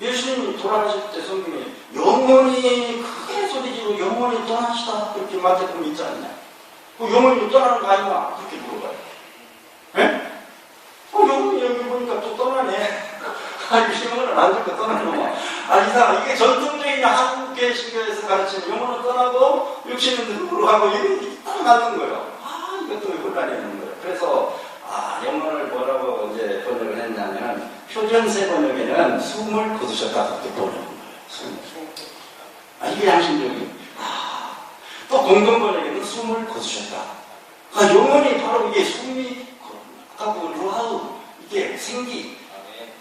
예수님이 돌아가실 때 성경에 영혼이 크게 소리지고 영혼이 떠나시다 그렇게 말했던 거 있지 않냐? 그 영혼이 떠나는 거 아니냐? 그렇게 물어봐요. 예? 보니까 또 떠나네. 영혼은 안 죽고 떠나는 이상하다. 이게 전통적인 한국계 신교에서 가르치는 영혼은 떠나고 육신은 늙으로 가고 이게 딱 맞는 거예요. 이것도 혼란이 있는 거예요. 그래서 영혼을 뭐라고 이제 번역을 했냐면 표전세 번역에는 숨을 거두셨다 그렇게 번역한 거예요. 이게 양심적인. 또 공동 번역에는 숨을 거두셨다. 영혼이 바로 이게 숨이 아까 그 루하우 이게 생기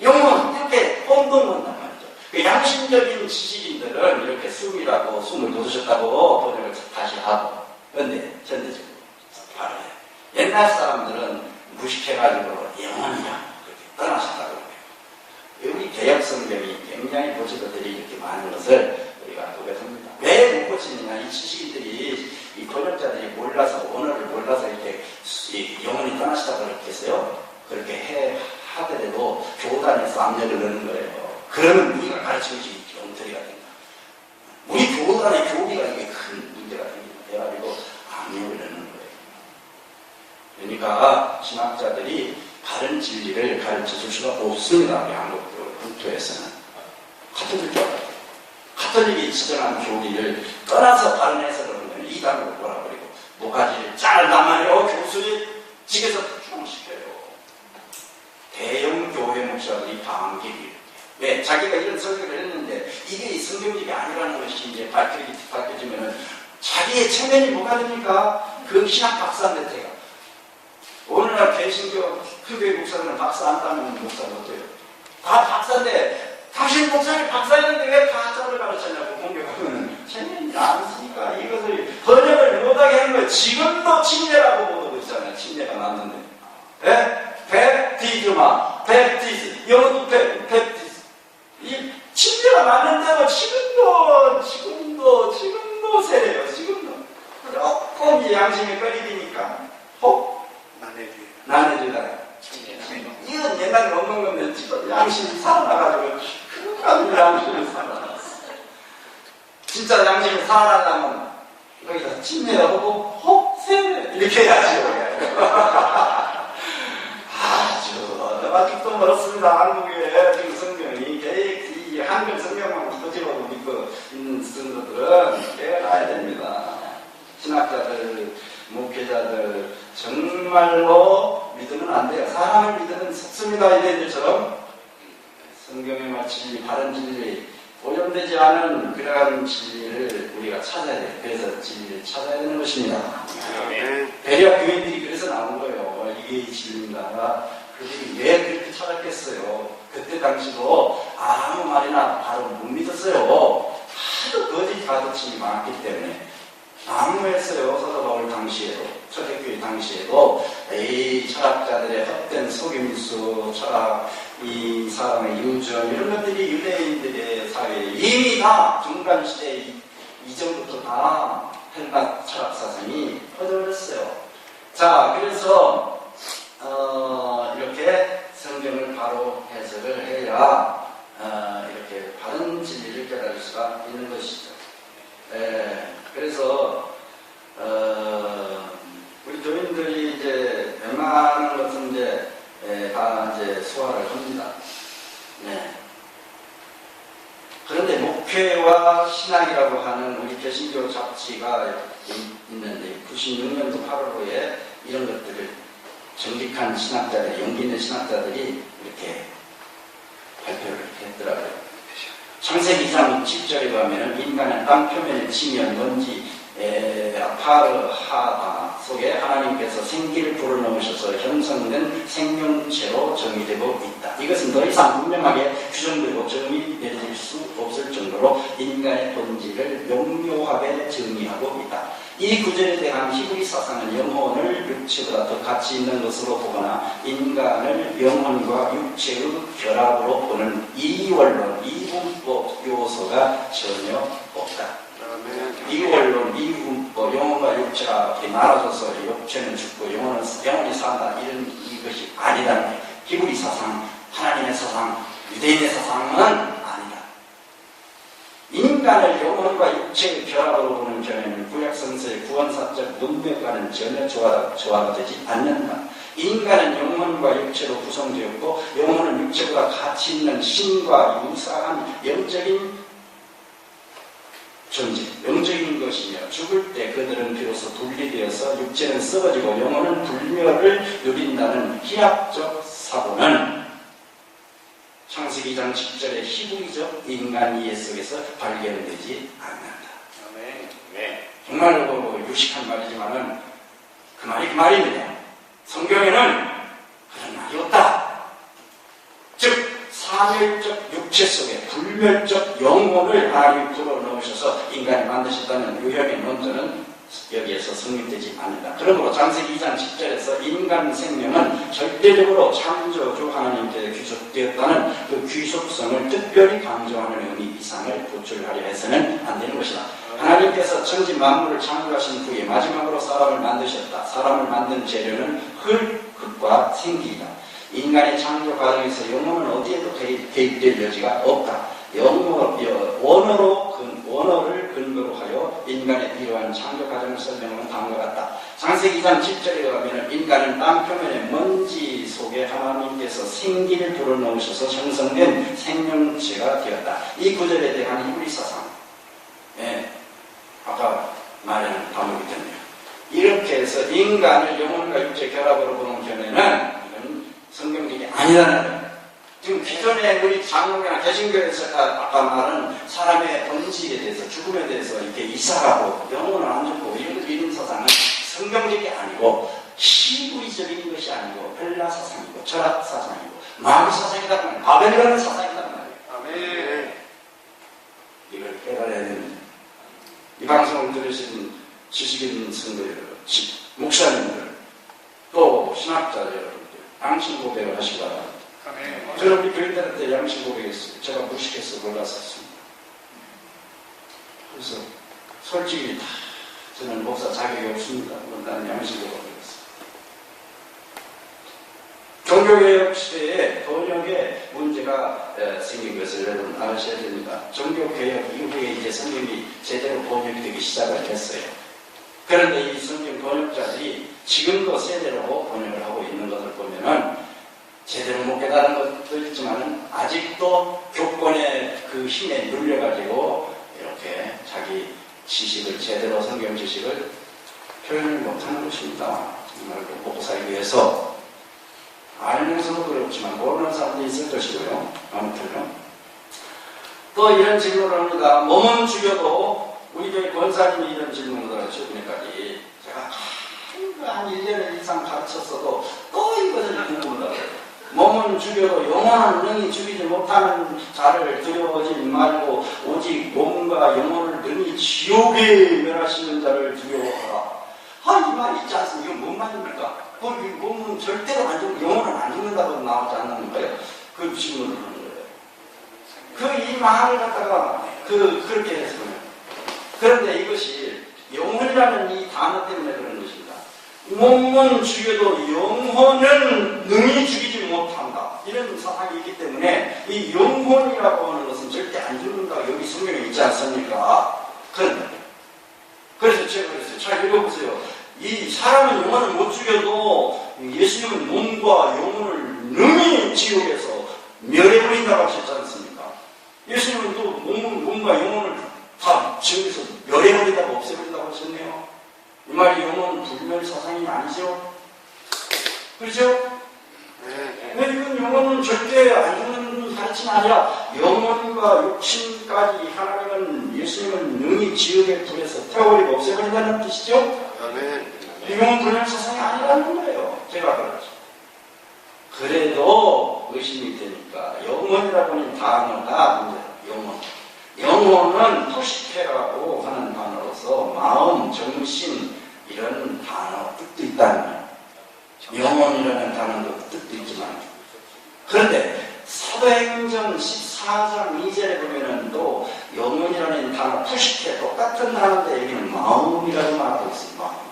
영혼 이렇게 혼돈한단 말이죠. 그 양심적인 지식인들은 이렇게 숨이라고 숨을 거두셨다고 번역을 다시 하고 그런데 전대적으로 바로 옛날 사람들은 무식해가지고 영혼이야 그렇게 떠나셨다고 해요. 우리 개혁 성경이 굉장히 고치들이 이렇게 많은 것을 우리가 고백합니다. 왜 못 고치느냐? 이 지식인들이 이 번역자들이 몰라서 언어를 몰라서 이렇게 영혼이 떠나시다고 그렇게 했어요. 그렇게 하더라도 교단에서 압력을 넣는 거예요. 그러면 우리가 가르치는 것이 엉터리가 된다. 우리 교단의 교리가 이게 큰 문제가 돼가지고 압력을 넣는 거예요. 그러니까 신학자들이 바른 진리를 가르쳐 줄 수가 없습니다. 우리 한국 국토에서는. 카톨릭과 카톨릭이 지정한 교리를 떠나서 바른 해석을 하면 이단으로 몰아버리고 모가지를 잘라마요 교수의 직에서 추방시켜요. 대형 교회 목사들이 방귀를 왜? 자기가 이런 설교를 했는데 이게 성경적이 아니라는 것이 이제 밝혀지면은 자기의 체면이 뭐가 됩니까? 그 신학 박사인데 대가 오늘날 개신교 크교회 목사들은 박사 안 따면 목사는 어때요? 다 박사인데 당신 목사님 박사였는데 왜 가짜를 가르쳤냐고 공격하면 체면이 안 쓰니까 이것을 번역을 못하게 하는 거예요. 지금도 침례라고 보고 있잖아요. 침례가 났는데 베티즈마 베티즈 영어도 베티즈 이 침례가 맞는데도 지금도 세례요. 지금도 조금 양심이 꺼리니까 나눠주다. 이건 옛날에 없는 건데 지금 양심이 살아나가지고 그런 양심이 살아났어. 진짜 양심이 살아나려면 여기서 침례를 하고 세례 이렇게 해야지. 아직도 멀었습니다. 한국에 지금 성경이 이 한글 성경만 거지로도 믿고 있는 성도들은 깨어나야 됩니다. 신학자들, 목회자들 정말로 믿으면 안 돼요. 사람을 믿으면 속습니다. 이들처럼 성경에 마치 바른 진리, 오염되지 않은 그러한 진리를 우리가 찾아야 돼요. 그래서 진리를 찾아야 되는 것입니다. 배려 교인들이 그래서 나온 거예요. 이게 진리인가? 그들이 왜 그렇게 찾았겠어요? 그때 당시도 아무 말이나 바로 못 믿었어요. 하도 거짓 가르침이 많기 때문에 난무했어요. 사도 바울 당시에도, 초대교회 당시에도 이 철학자들의 헛된 속임수, 철학, 이 사람의 유전 이런 것들이 유대인들의 사회에 이미 다 중간시대 이전부터 다 헬라 철학 사상이 퍼져버렸어요. 자, 그래서 이렇게 성경을 바로 해석을 해야 이렇게 바른 진리를 깨달을 수가 있는 것이죠. 그래서 우리 교인들이 이제 웬만한 것은 이제 다 이제 소화를 합니다. 그런데 목회와 신학이라고 하는 우리 개신교 잡지가 있는데 96년도 8월호에 이런 것들을 정직한 신학자들, 용기 있는 신학자들이 이렇게 발표를 했더라고요. 창세기 2장 7절에 가면은 인간은 땅 표면에 치면 먼지 파르하다 속에 하나님께서 생기를 불어넣으셔서 형성된 생명체로 정의되고 있다. 이것은 더 이상 분명하게 규정되고 정의 내릴 수 없을 정도로 인간의 본질을 명료하게 정의하고 있다. 이 구절에 대한 히브리 사상은 영혼을 육체보다 더 가치 있는 것으로 보거나 인간을 영혼과 육체의 결합으로 보는 이원론, 이분법 요소가 전혀 없다. 이원론, 이분법, 영혼과 육체가 이렇게 나눠져서 육체는 죽고 영혼이 산다 이런 이것이 아니다는 거예요. 히브리 사상, 하나님의 사상, 유대인의 사상은 아니다. 인간을 영혼과 육체의 결합으로 보는 견해는 구약성서의 구원사적 문맥과는 전혀 조화가 되지 않는다. 인간은 영혼과 육체로 구성되었고 영혼은 육체보다 가치 있는 신과 유사한 영적인 존재, 영적인 것이며 죽을 때 그들은 비로소 분리되어서 육체는 썩어지고 영혼은 불멸을 누린다는 희학적 사고는 창세기 2장 10절의 희구이적 인간 이해 속에서 발견되지 않는다. 네. 정말로 유식한 말이지만은 그 말이 그 말입니다. 성경에는 그런 말이 없다. 즉 사멸적 육체 속에 불멸적 영혼을 하나님이 불어넣으셔서 인간을 만드셨다는 유형의 논조는 여기에서 성립되지 않는다. 그러므로 창세기 2장 10절에서 인간 생명은 절대적으로 창조주 하나님께 귀속되었다는 그 귀속성을 특별히 강조하는 의미 이상을 도출하려 해서는 안 되는 것이다. 하나님께서 천지 만물을 창조하신 후에 마지막으로 사람을 만드셨다. 사람을 만든 재료는 흙과 생기이다. 인간의 창조 과정에서 영혼은 어디에도 개입될 여지가 없다. 원어를 근거로 하여 인간의 이러한 창조 과정을 설명하는 다음과 같다. 창세기 2장 10절에 가면 인간은 땅 표면의 먼지 속에 하나님께서 생기를 불어넣으셔서 형성된 생명체가 되었다. 이 구절에 대한 히브리 사상, 아까 말한 과목이 됐네요. 이렇게 해서 인간을 영혼과 육체 결합으로 보는 견해는 이건 성경적이 아니라는 거예요. 지금 기존에 우리 장로교나 개신교에서 아까 말한 사람의 본질에 대해서 죽음에 대해서 이렇게 이사하고 영혼을 안 죽고 이런 사상은 성경적이 아니고 히브리적인 것이 아니고 헬라 사상이고 철학 사상이고 마귀 사상이다 말이에요. 바벨론 사상이다 말이에요. 아멘. 이걸 깨달아야 됩니다. 이 방송을 들으신 지식 있는 성도 여러분, 목사님들, 또 신학자 여러분들, 양심 고백을 하시기 바랍니다. 저는 우리 교인들한테 양심 고백했어요. 제가 무식해서 몰랐었습니다. 그래서 솔직히 다 저는 목사 자격이 없습니다. 나는 양심 고백했어요. 종교개혁 시대에 번역에 문제가 생긴 것을 여러분 아셔야 됩니다. 종교개혁 이후에 이제 성경이 제대로 번역이 되기 시작을 했어요. 그런데 이 성경 번역자들이 지금도 세대로 번역을 하고 있는 것을 보면은 제대로 못 깨달은 것도 있지만 아직도 교권의 그 힘에 눌려가지고 이렇게 자기 지식을 제대로 성경 지식을 표현을 못하는 것입니다. 정말 먹고 살기 위해서 알면서도 그렇지만 모르는 사람도 있을 것이고요. 아무튼요. 또 이런 질문을 합니다. 몸은 죽여도 우리 교회 권사님이 이런 질문을 최근에까지 제가 한 1년 이상 가르쳤어도 또 이것을 궁금하다고요. 몸은 죽여도 영혼은 능히 죽이지 못하는 자를 두려워하지 말고 오직 몸과 영혼을 능히 지옥에 멸하시는 자를 두려워하라. 이 말이 있지 않습니까? 이건 뭔 말입니까? 몸은 절대로 안 죽고 영혼은 안 죽는다고 나오지 않는 거예요? 그 질문을 하는 거예요. 이 말을 갖다가 그렇게 해서 그런데 이것이 영혼이라는 이 단어 때문에 그런 것입니다. 몸은 죽여도 영혼은 능히 죽이지 못한다. 이런 사상이 있기 때문에 이 영혼이라고 하는 것은 절대 안 죽는다. 여기 성경에 있지 않습니까? 그런데 그래서 제가 그랬어요. 잘 읽어보세요. 이 사람은 영혼을 못 죽여도 예수님은 몸과 영혼을 능히 지옥에서 멸해버린다고 하셨지 않습니까? 예수님은 또 몸과 영혼을 다 지옥에서 멸해버린다고 없애버린다고 하셨네요. 이 말이 영혼 불멸 사상이 아니죠? 그렇죠? 네. 이건 영혼은 절대 안 죽는 가르침이 아니라 영혼과 육신까지 하나님은 예수님은 능히 지옥의 불에서 태워버리고 없애버린다는 뜻이죠? 영혼 불멸 사상이 아니라는 거예요. 제가 그렇죠. 그래도 의심이 되니까 영혼이라고 하는 단어가 영혼은 푸시케라고 하는 단어로서 마음, 정신 이런 단어 뜻도 있다는 거예요. 영혼이라는 단어도 뜻도 있지만 그런데 사도행전 14장 2절에 보면은 또 영혼이라는 단어 푸시케 똑같은 단어인데 여기는 마음이라고 말하고 있습니다.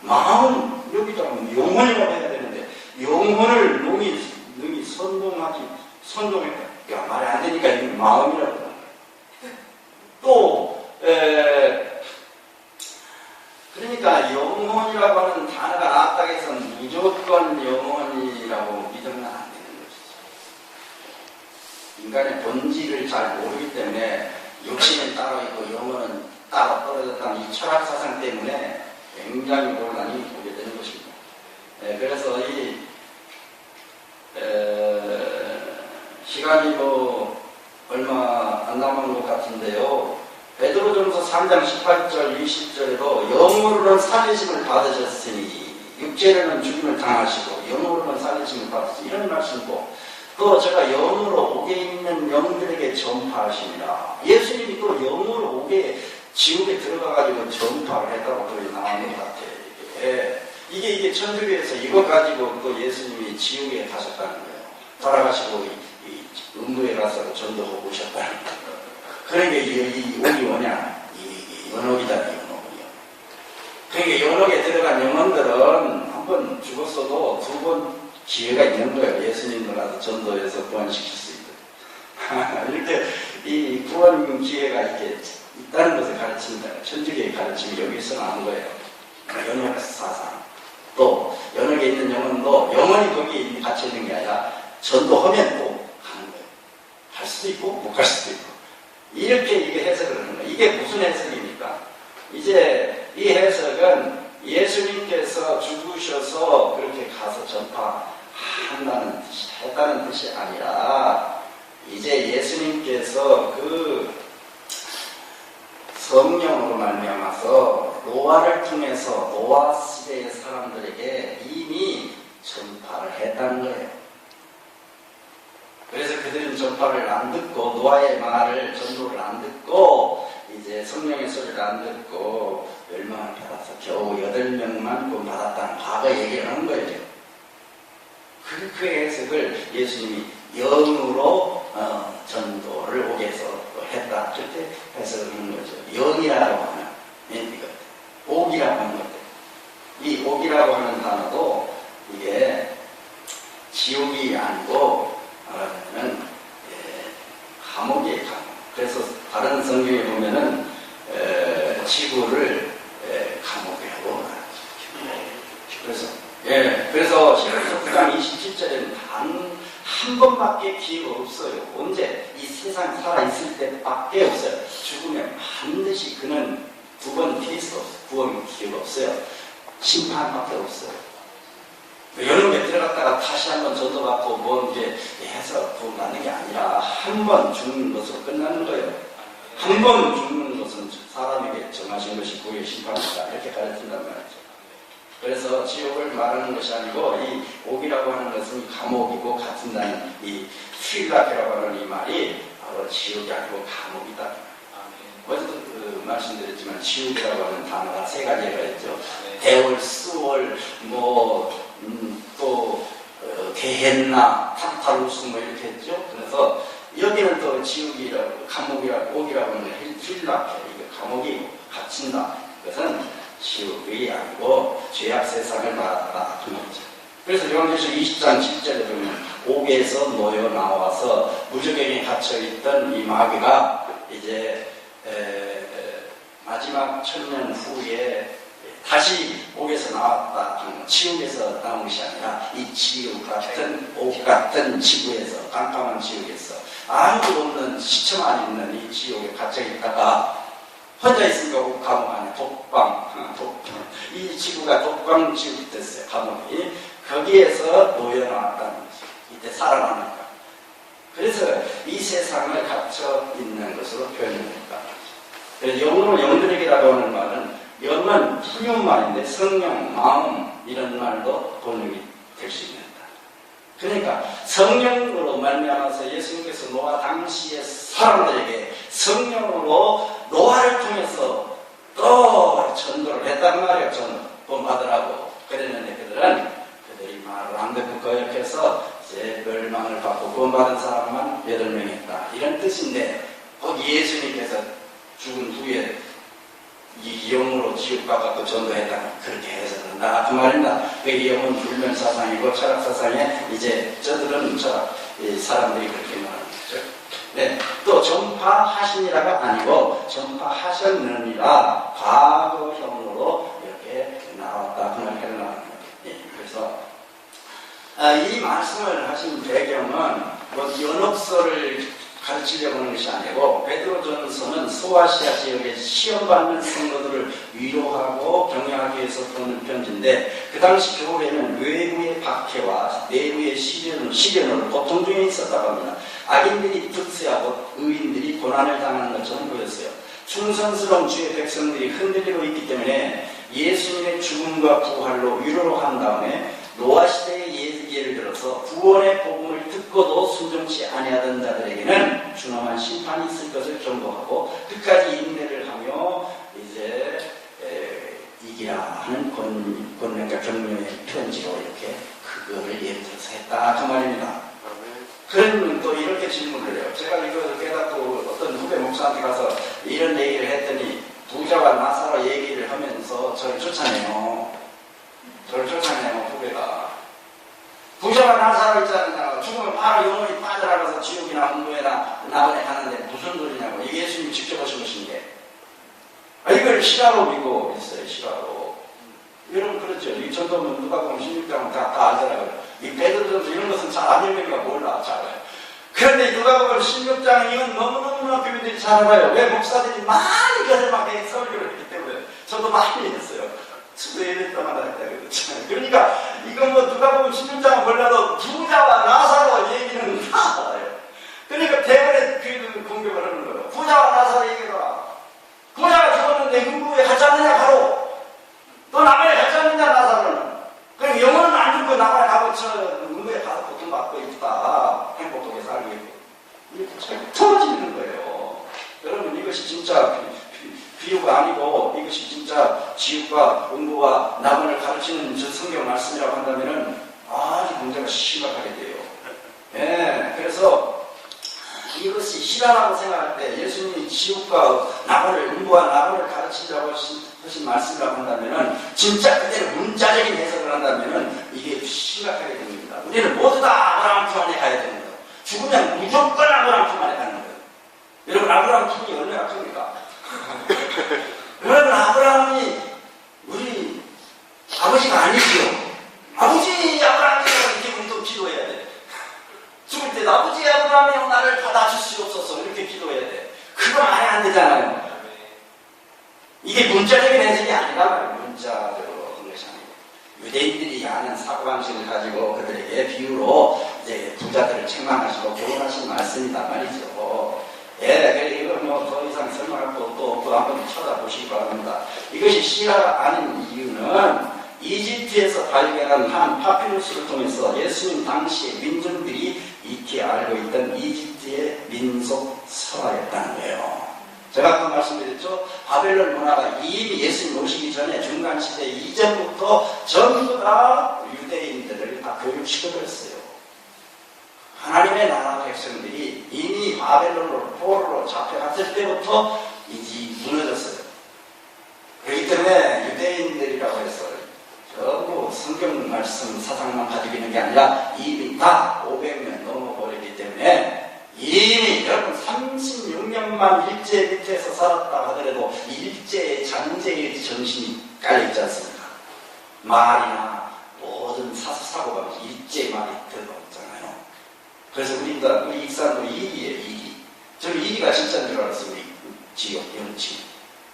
마음 여기다 영혼이라고 해야 되는데 영혼을 능히 선동했다. 말이 안 되니까 이건 마음이라고 합니다. 또 그러니까 영혼이라고 하는 단어가 나왔다고 해서 무조건 영혼이라고 믿으면 인간의 본질을 잘 모르기 때문에 육신은 따로 있고 영혼은 따로 떨어졌다는 이 철학 사상 때문에 굉장히 혼란이 오게 되는 것입니다. 그래서 시간이 얼마 안 남은 것 같은데요. 베드로전서 3장 18절 20절에도 영으로는 살리심을 받으셨으니 육체로는 죽임을 당하시고 영으로는 살리심을 받으시니 이런 말씀이고, 또 제가 영으로 옥에 있는 영들에게 전파하십니다. 예수님이 또 영으로 옥에 지옥에 들어가가지고 전파를 했다고 또 나오는 것 같아요. 이게 천주교에서 이거 가지고 또 예수님이 지옥에 가셨다는 거예요. 돌아가시고 이 음부에 가서 전도하고 오셨다는 거예요. 그러니까 이 옥이 뭐냐? 이 연옥이다, 연옥이요. 그러니까 연옥에 들어간 영혼들은 한 번 죽었어도 두 번 기회가 있는 거예요. 예수님을 가서 전도해서 구원시킬 수 있도록. 이렇게 이 구원 기회가 이렇게 있다는 것을 가르칩니다. 천주교의 가르침이 여기서 나온 거예요. 연옥 사상. 또 연옥에 있는 영혼도 영혼이 거기 갇혀 있는 게 아니라 전도하면 또 가는 거예요. 갈 수도 있고 못 갈 수도 있고. 이렇게 이게 해석을 하는 거예요. 이게 무슨 해석입니까? 이제 이 해석은 예수님께서 죽으셔서 그렇게 가서 전파한다는 뜻이, 했다는 뜻이 아니라, 이제 예수님께서 그 성령으로 말미암아서 노아를 통해서 노아 시대의 사람들에게 이미 전파를 했다는 거예요. 그래서 그들은 전파를 안 듣고, 노아의 말을, 전도를 안 듣고, 이제 성령의 소리를 안 듣고 멸망을 받아서 겨우 8명만 구원받았다는 과거 얘기를 하는 거예요. 그 해석을 예수님이 영으로 전도를 옥에서 했다, 그렇게 해석을 하는 거죠. 영이라고 하는 이것, 옥이라고 하는 것. 이 옥이라고 하는 단어도 이게 지옥이 아니고 말하자면 감옥이에요, 감옥. 그래서 다른 성경에 보면은 지구를 감옥이라고 말합니다. 그래서 시간서 9장 27절에는 단 한 번밖에 기회가 없어요. 언제? 이 세상 살아있을 때밖에 없어요. 죽으면 반드시 그는 두 번 피해서 구원 기회가 없어요. 심판밖에 없어요. 연옥에 들어갔다가 다시 한번 전도받고 뭐 이제 해서 구원 받는 게 아니라 한 번 죽는 것으로 끝나는 거예요. 한 번 죽는 것은 사람에게 정하신 것이 구의 심판이다, 이렇게 가르친단 말이죠. 그래서 지옥을 말하는 것이 아니고 이 옥이라고 하는 것은 감옥이고 같은다는 이 휠락이라고 하는 이 말이 바로 지옥이 아니고 감옥이다. 어제도 말씀드렸지만 지옥이라고 하는 단어가 3가지가 있죠. 대월, 수월, 또 게헨나, 타르타루스 이렇게 했죠. 그래서 여기는 또 지옥이라고, 감옥이라고, 옥이라고 하는 게 휠락해. 이게 감옥이 갇힌다. 그것은 지옥이 아니고 죄악 세상을 말한다, 그 말이죠. 그래서 요한계시록 20장 7절에 보면 옥에서 놓여 나와서 무저갱에 갇혀있던 이 마귀가 이제 마지막 천년 후에 다시 옥에서 나왔다, 지옥에서 나온 것이 아니라 이 지옥 같은, 옥 같은 지구에서, 깜깜한 지옥에서 아무도 없는 시체만 있는 이 지옥에 갇혀있다가 혼자 있으니까 감옥 안에 독방. 이 지구가 독방 지구 됐어요, 감옥이. 거기에서 놓여 나왔다는 거죠. 이때 살아나니까. 그래서 이 세상을 갇혀 있는 것으로 표현합니다. 그래서 영으로 영들에게라고 하는 말은, 영은 훌륭말인데 성령, 마음 이런 말도 번역이 될 수 있는다. 그러니까 성령으로 말미암아서 예수님께서 노아 당시의 사람들에게 성령으로 노아를 통해서 또 전도를 했단 말이에요. 돈 받으라고. 그랬는데 그들이 말을 안 듣고 거역해서 이제 멸망을 받고 구원받은 사람만 8명이 있다, 이런 뜻인데, 거기 예수님께서 죽은 후에 이 영으로 지옥 가갖고 전도했다, 그렇게 해석한다, 그 말입니다. 이 영은 불면 사상이고 철학 사상에 이제 저들은 사람들이 그렇게 말하는 거죠. 네, 또 전파하시니라가 아니고 전파하셨느니라 과거형으로 이렇게 나왔다, 그 말을 나옵니다. 네, 그래서 이 말씀을 하신 배경은 뭐 연옥서를 가르치려고 하는 것이 아니고 베드로전서는 소아시아 지역에 시험받는 성도들을 위로하고 격려하기 위해서 보는 편지인데 그 당시 교회는 외부의 박해와 내부의 시련으로 고통 중에 있었다고 합니다. 악인들이 득세하고 의인들이 고난을 당하는 것처럼 보였어요. 충성스러운 주의 백성들이 흔들리고 있기 때문에 예수님의 죽음과 부활로 위로로 한 다음에 노아 시대의 예를 들어서 구원의 복음을 듣고도 순종치 아니하던 자들에게는 준엄한 심판이 있을 것을 경고하고 끝까지 인내를 하며 이제 이기라 하는 권면과 격려의 편지로 이렇게 그거를 예를 들어서 했다 그 말입니다. 그러면 또 이렇게 질문을 해요. 제가 이걸 깨닫고 어떤 후배 목사한테 가서 이런 얘기를 했더니 부자와 나사로 얘기를 하면서 저를 쫓아내요. 후배가. 부자가 나사로 있잖아요. 죽으면 바로 영혼이 빠져나가서 지옥이나 홍도에나 나원에 가는데 무슨 소리냐고. 이게 예수님이 직접 하신 것인데. 이걸 실화로 믿고 있어요. 실화로. 여러분 그렇죠. 이 전도는 누가 보면 16장은 다 알잖아요. 이 베드로전서 이런 것은 잘 안 읽으니까 몰라. 잘 알아요. 그런데 누가 보면 16장 이건 너무너무나 교인들이 잘 알아요. 왜 목사들이 많이 거듭하게 설교를 했기 때문에. 저도 많이 했어요. 수도 예배 때마다 했다 그랬잖아요. 그러니까 이건 뭐 누가 보면 16장은 몰라도 부자와 나사로 얘기는 다 알아요. 그러니까 대번에 그 공격을 하는 거예요. 부자와 나사로 얘기해라. 부자가 죽었는데 흥부에 가지 않느냐 바로. 또 나만에 가지 않느냐 나사로는. 그러니까 영혼은 안 죽고 나만에 가고 저 흥부에 가서 고통받고 있다. 행복하게 살고 있고. 이렇게 터지는 거예요. 여러분 이것이 진짜 비유가 아니고 이것이 진짜 지옥과 응고와 낙원을 가르치는 저 성경 말씀이라고 한다면은 아주 문제가 심각하게 돼요. 예, 그래서 이것이 실화라고 생각할 때 예수님이 지옥과 낙원을 응고와 낙원을 가르치자고 하신 말씀이라고 한다면은 진짜 그대로 문자적인 해석을 한다면은 이게 심각하게 됩니다. 우리는 모두 다 아브라함 품 안에 가야 됩니다. 죽으면 무조건 아브라함 품 안에 가는 거예요. 여러분 아브라함 품이 얼마나 큽니까? 여러분 아브라함이 우리 아버지가 아니지요. 아버지 아브라함이라고 이렇게 또 기도해야 돼. 죽을 때도 아버지 아브라함이여 나를 받아주시옵소서 이렇게 기도해야 돼. 그건 아예 안 되잖아요. 이게 문자적인 해석이 아니라 문자적으로 한 것이 아니고 유대인들이 아는 사고방식을 가지고 그들에게 비유로 이제 부자들을 책망하시고 교훈하신 말씀이다 말이죠. 예, 그래 이걸 뭐 더 이상 설명할 것도 없고 한번 찾아보시기 바랍니다. 이것이 실화가 아닌 이유는 이집트에서 발견한 한 파피루스를 통해서 예수님 당시의 민중들이 익히 알고 있던 이집트의 민속 설화였다는 거예요. 제가 아까 말씀드렸죠. 바벨론 문화가 이미 예수님 오시기 전에 중간시대 이전부터 전부 다 유대인들을 다 교육시켜버렸어요. 하나님의 나라 백성들이 이미 바벨론으로 포로로 잡혀갔을 때부터 이제 무너졌어요. 그렇기 때문에 유대인들이라고 해서 전부 성경 말씀 사상만 가지고 있는 게 아니라 이미 다 500년 넘어버렸기 때문에 이미 여러분 36년만 일제 밑에서 살았다 하더라도 일제의 잔재의 정신이 깔려있지 않습니까? 말이나 모든 사고가 일제 말이 들어있잖아요. 그래서 우리 익산도 이기예요, 이기. 저는 이기가 진짜인 줄 알았어요, 우리 지역, 영치.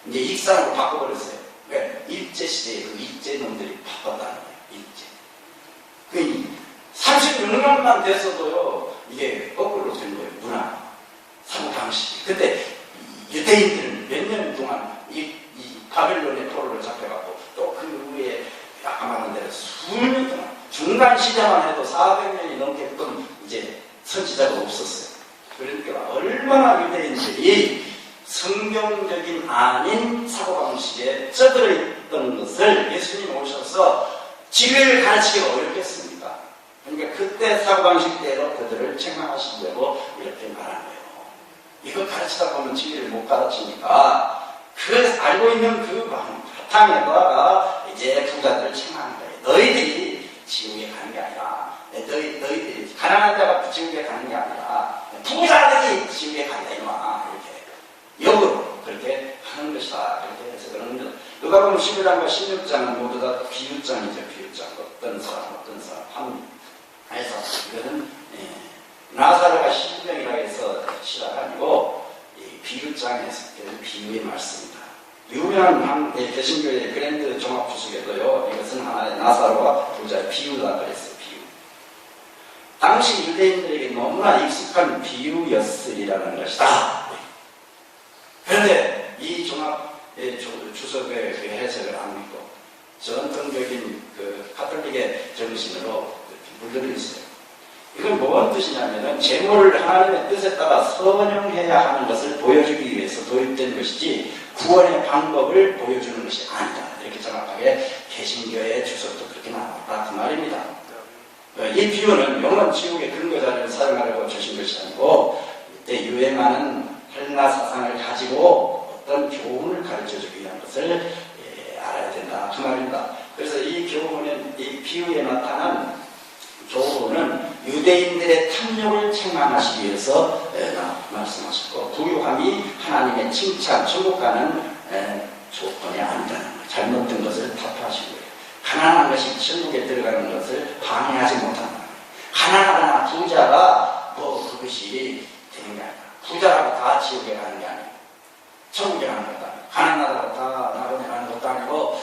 이제 익산으로 바꿔버렸어요. 왜? 일제시대에 그 일제놈들이 바꿨다는 거예요, 일제. 36년만 됐어도요, 이게 거꾸로 된 거예요, 문화, 사고방식이. 근데 유대인들은 몇 년 동안 이 바벨론의 포로를 잡혀갖고 또 그 후에 아까 말한 대로 수년 동안 중간 시대만 해도 400년이 넘게끔 이제 선지자가 없었어요. 그러니까 얼마나 유대인들이 성경적인 아닌 사고방식에 쪄들어 있던 것을 예수님 오셔서 진리를 가르치기가 어렵겠습니까? 그러니까 그때 사고방식대로 그들을 책망하시려고 이렇게 말한 거예요. 이걸 가르치다 보면 진리를 못 가르치니까 그 알고 있는 그 바탕에다가 이제 부자들을 책망한 거예요. 너희들이 지옥에 가는 게 아니라 너희들이 가난한 자가 지옥에 가는 게 아니라 부자들이 지옥에 간다 이놈아 이렇게 역으로 그렇게 하는 것이다 그렇게 해서 그런 겁니다. 누가 보면 11장과 16장은 모두 다 비유장이죠. 비유장 어떤 사람 함 해서 이거는 나사로 7장에서 비유의 말씀입니다. 유명한 개신교의 그랜드 종합주석에도요, 이것은 하나의 나사로와 부자의 비유다 그랬어요. 비유. 당시 유대인들에게 너무나 익숙한 비유였으리라는 것이다. 그런데 이 종합 주석의 해석을 안 믿고 전통적인 그 가톨릭의 정신으로 물들어 있어요. 이건 뭔 뜻이냐면은 재물을 하나님의 뜻에 따라 선용해야 하는 것을 보여주기 위해서 도입된 것이지 구원의 방법을 보여주는 것이 아니다. 이렇게 정확하게 개신교의 주석도 그렇게 나왔다 그 말입니다. 이 비유는 영원 지옥의 근거 자료를 사용하려고 주신 것이 아니고 이때 유행하는 헬라 사상을 가지고 어떤 교훈을 가르쳐주기 위한 것을 알아야 된다 그 말입니다. 그래서 이 교훈은 이 비유에 나타난 교훈은 유대인들의 탐욕을 책망하시기 위해서 말씀하셨고 부유함이 하나님의 칭찬, 천국 가는 조건이 아니라는 거예요. 잘못된 것을 타파하신 거예요. 가난한 것이 천국에 들어가는 것을 방해하지 못한다. 가난하거나 부자가 그것이 되는 게 아니라 부자라고 다 지옥에 가는 게 아니에요. 천국에 가는 것도 아니고 가난하다고 다 나그네 가는 것도 아니고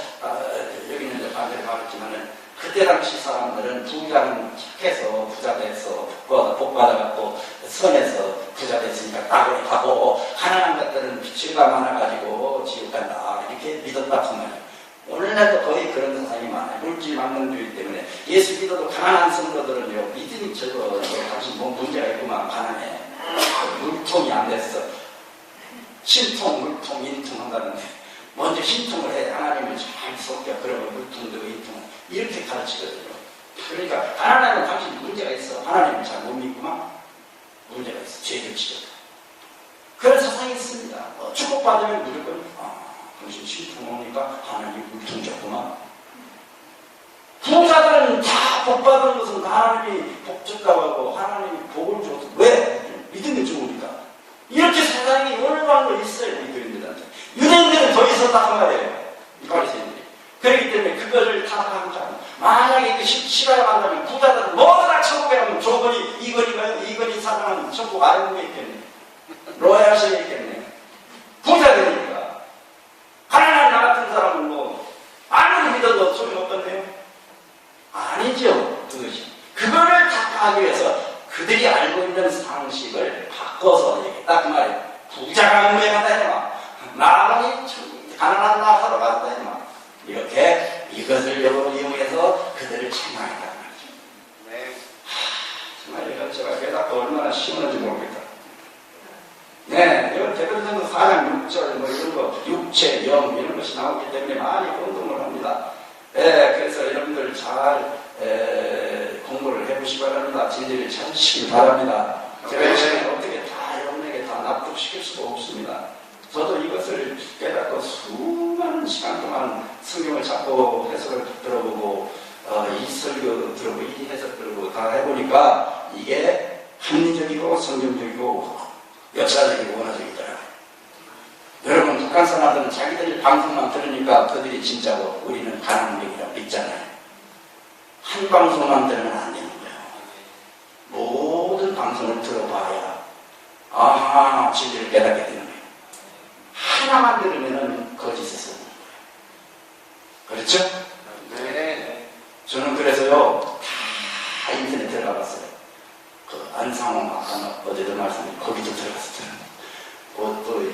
여기는 이제 반대로 말했지만은 그때 당시 사람들은 부자는 착해서 부자 돼서 복 받아갖고 선해서 부자 됐으니까 나그네 가고 가난한 것들은 죄가 많아가지고 지옥 간다 이렇게 믿었다 그 말이에요. 오늘날도 거의 그런 사상이 많아요. 물질 만능주의 때문에 예수 믿어도 가난한 성도들은요 믿음이 적어 당신 뭐 문제가 있구만 가난해 물통이 안 됐어 신통 물통 인통 한다는데 먼저 신통을 해 하나님을 잘 속여 그러면 물통도 인통 이렇게 가르치거든요. 그러니까 가난하면 당신 문제가 있어 하나님을 잘 못 믿구만 문제가 있어 죄를 지었다 그런 사상이 있습니다. 축복받으면 무조건 당신 신통 오니까 하나님 물통 줬구만. 부자들은 다 복받은 것은 하나님이 복 줬다고 하고 하나님이 복을 줘서 왜? 믿음이 좋으니까 이렇게 세상이 오늘만 거 있어요. 유대인들한테 유대인들은 더 있었다 그 말이에요. 이 바리새인들이 그렇기 때문에 그거를 타락하자. 만약에 그 싫어야 한다면 부자들은 모두 다 천국에 가면 조건이 이건이 사장은 천국 아래에 있겠네. 로얄시에 있겠네. 부자들이니까. 가난한 나 같은 사람은 뭐 아무리 믿어도 소용없겠네요. 아니죠. 그것이. 그거를 타파하기 위해서 그들이 알고 있는 상식을 바꿔서 얘기했다 그 말이에요. 부자가 문에 갔다 해봐. 나라니 가난한 나사로 갔다 해봐. 이렇게 이것을 이용해서 그들을 책망했다는 말이죠. 네. 정말 이건 제가 깨닫고 얼마나 심한지 모르겠다. 네, 이건 대표적으로 4장 6절 뭐 이런 거 육체, 영 이런 것이 나오기 때문에 많이 공동을 합니다. 네, 그래서 여러분들 잘 공부를 해보시기 바랍니다. 진리를 찾으시기 바랍니다. 제가 이 시간에 어떻게 다 여러분에게 다 납득시킬 수가 없습니다. 저도 이것을 깨닫고 수많은 시간 동안 성경을 잡고 해석을 들어보고 이 설교 들어보고 이 해석 들어보고 다 해보니까 이게 합리적이고 성경적이고 역사적이고 원화적이더라고요. 여러분 북한 사람들은 자기들 방송만 들으니까 그들이 진짜고 우리는 가난뱅이라고 믿잖아요. 한 방송만 들으면 안 되는 거예요. 모든 방송을 들어봐야 아하 진리를 깨닫게 되는 거예요. 하나만 들으면 거짓을 쓰는 거예요. 그렇죠? 네. 저는 그래서요 다 인터넷 들어가봤어요. 그 안상홍 아까 어제도 말씀드린 거기도 들어갔어요. 또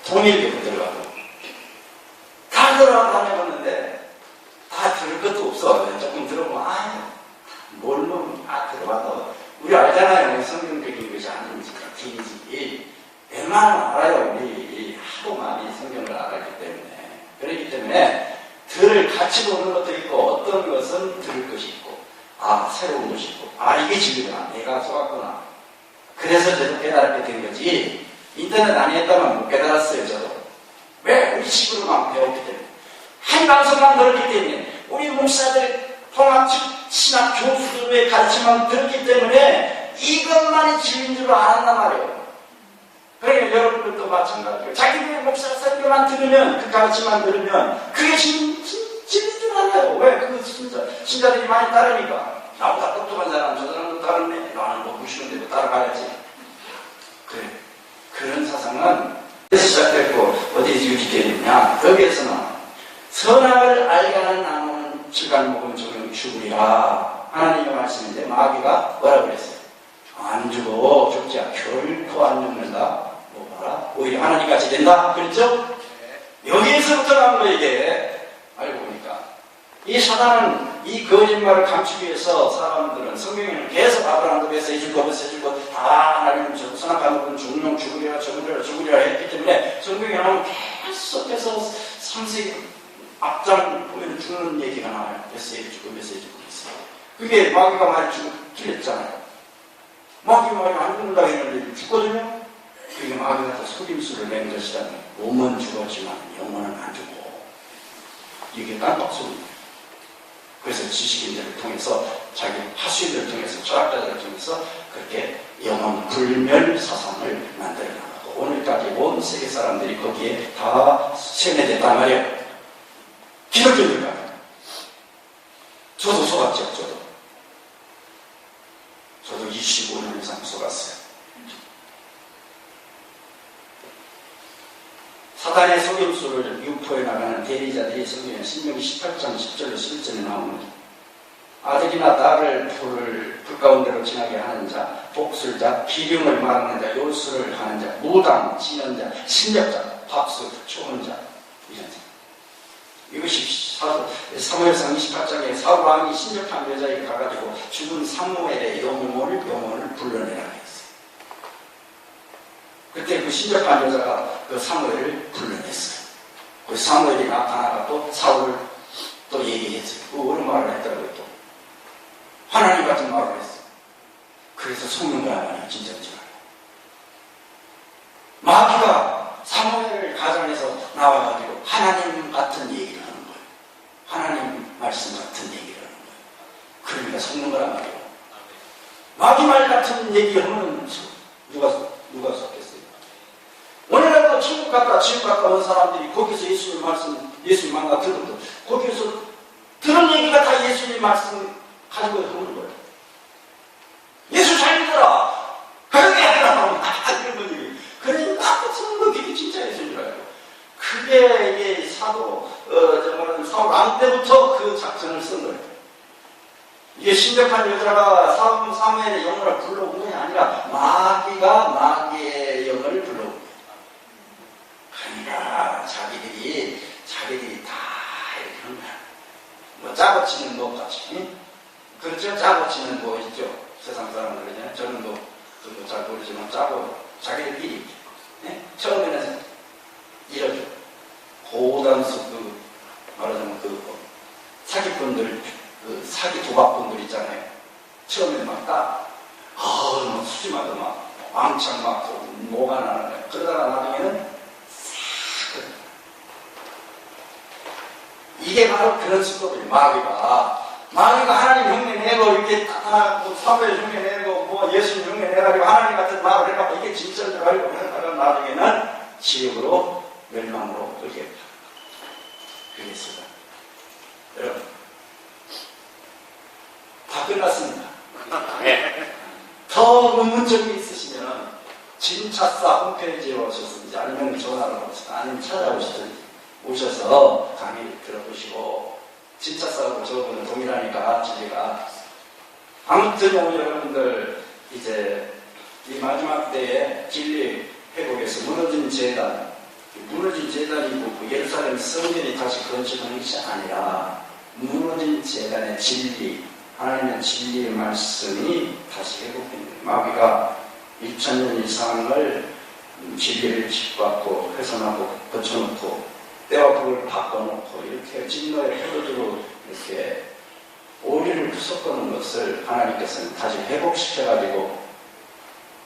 통일교도 들어가고 다 들어가 다녀봤는데 다 들을 것도 없어. 조금 들어보면 뭘 들어봐도 우리 알잖아요. 성경적인 것이 아닌지 같은지 웬만하면 알아요. 우리 하도 많이 성경을 알았기 때문에. 그렇기 때문에 들을 같이 보는 것도 있고 어떤 것은 들을 것이 있고 새로운 것이 있고 이게 진리구나. 내가 속았구나. 그래서 저도 깨달게 된 거지 인터넷 안 했다면 못 깨달았어요. 저도. 왜? 우리 식으로만 배웠기 때문에. 한 방송만 들었기 때문에 우리 목사들 통합신학 교수들의 가르침만 들었기 때문에 이것만이 진리인 줄 알았단 말이에요. 그러니까 여러분들도 마찬가지예요. 자기들 목사 설교만 들으면 그 가르침만 들으면 그게 진리인 줄 알아요. 왜? 그 신자들이 많이 따르니까. 나보다 똑똑한 사람 저 사람도 따르네. 나는 뭐 무시는데도 따라가야지. 그래. 그런 사상은 선악을 알게 하는 나무는 질간 먹으면 조금 죽으리라. 하나님의 말씀인데 마귀가 뭐라고 그랬어요? 안 죽어. 죽지 않아. 결코 안 죽는다. 뭐 봐라. 오히려 하나님같이 된다. 그렇죠? 여기에서부터 나온 거 이게. 알고 보니까. 이 사단은 이 거짓말을 감추기 위해서 사람들은 성경에는 계속 아브라함도 메시지 거 다 하나님 선악과는 죽으리라 했기 때문에 성경에 나오면 계속해서 상세히 앞장 보면 죽는 얘기가 나와요. 메시지 주고 있어요. 그게 마귀가 많이 틀렸잖아요. 마귀가 많이 안 죽는다고 했는데 죽거든요. 그게 마귀가 더 속임수를 낸 것이다. 몸은 죽었지만 영혼은 안 죽고. 이게 깜빡소리입니다. 그래서 지식인들을 통해서 자기 하수인들을 통해서 철학자들을 통해서 그렇게 영혼 불멸 사상을 만들어 나가고 오늘까지 온 세계 사람들이 거기에 다 세뇌됐단 말이에요. 기독교들까지. 저도 속았죠. 저도 25년 이상 속았어요. 사단의 속임수를 유포해 나가는 대리자들이 성경에 신명기 18장 10절에 실전에 나옵니다. 아들이나 딸을 불 가운데로 지나게 하는 자, 복술자, 기름을 말하는 자, 요술을 하는 자, 무당, 진언자, 신력자, 박수, 초혼자 이런 자. 이것이 사무엘상 28장에 사울 왕이 신력한 여자에게 가가지고 죽은 사무엘의 영혼을 불러내라 했어요. 그때 그 신력한 여자가 그 사무엘을 불러냈어요. 그 사무엘이 나타나고 사울을 또 얘기했어요. 그 어느 말을 했더라고요. 또 하나님 같은 말을 했어요. 그래서 속는 거야 말이야. 진짜인 줄 알고. 마귀가 사무엘 가정에서 나와가지고 하나님 같은 얘기를 하는 거예요. 하나님 말씀 같은 얘기를 하는 거예요. 그러니까 속는 거란 말이에요. 마귀 말 같은 얘기하면 누가 속겠어요? 오늘날도 천국 갔다 지옥 갔다 온 사람들이 거기서 예수님 만나 들어도 거기서 들은 얘기가 다 예수님 말씀 가지고 하는 거예요. 예수 잘 믿어라. 그렇게 하라. 그런 거지. 그러니까 듣는 거 그게 진짜 예수인 줄 알고. 그게 이게 사울 왕 때부터 그 작전을 쓴 거예요. 이게 신력한 여자가 사무엘의 영혼을 불러온 것이 아니라 마귀가 마귀의 영혼을 불러온 거예요. 그러니까 자기들이 다 이렇게 하는 거야. 뭐 짜고 치는 것 같이. 그렇죠? 짜고 치는 거 있죠? 세상 사람들이잖아요. 저는 그거 잘 모르지만 짜고 자기들끼리 처음에는 이러죠. 고단수 말하자면 사기꾼들 사기 도박꾼들 있잖아요. 처음에는 막 수지마다 막 왕창 막 뭐가 나는 거예요. 그러다가 나중에는 싹 이게 바로 그런 수법이에요. 마귀가 하나님 흉내 내고 이렇게 나타나고 사무엘 흉내 내고 뭐 예수님 흉내 내가지고 하나님 같은 말을 해갖고 이게 진짜인 줄 알고 하다가 나중에는 지옥으로 멸망으로 끌게 되겠습니다. 여러분 다 끝났습니다. 더 의문점이 있으시면 진차사 홈페이지에 오셨든지 아니면 전화로 오셨든지 아니면 오셔서 강의를 들어보시고 진짜사하고 저거는 동일하니까 진리가 아무튼 여러분들 이제 이 마지막 때에 진리 회복에서 무너진 재단이고 그 예루살렘 성전이 다시 건축하는 것이 아니라 무너진 재단의 진리 하나님의 진리의 말씀이 다시 회복됩니다. 마귀가 2000년 이상을 진리를 짓밟고 훼손하고 거쳐놓고 때와 북을 바꿔놓고 이렇게 진노의 헤로드로 이렇게 오리를 섞어놓은 것을 하나님께서는 다시 회복시켜가지고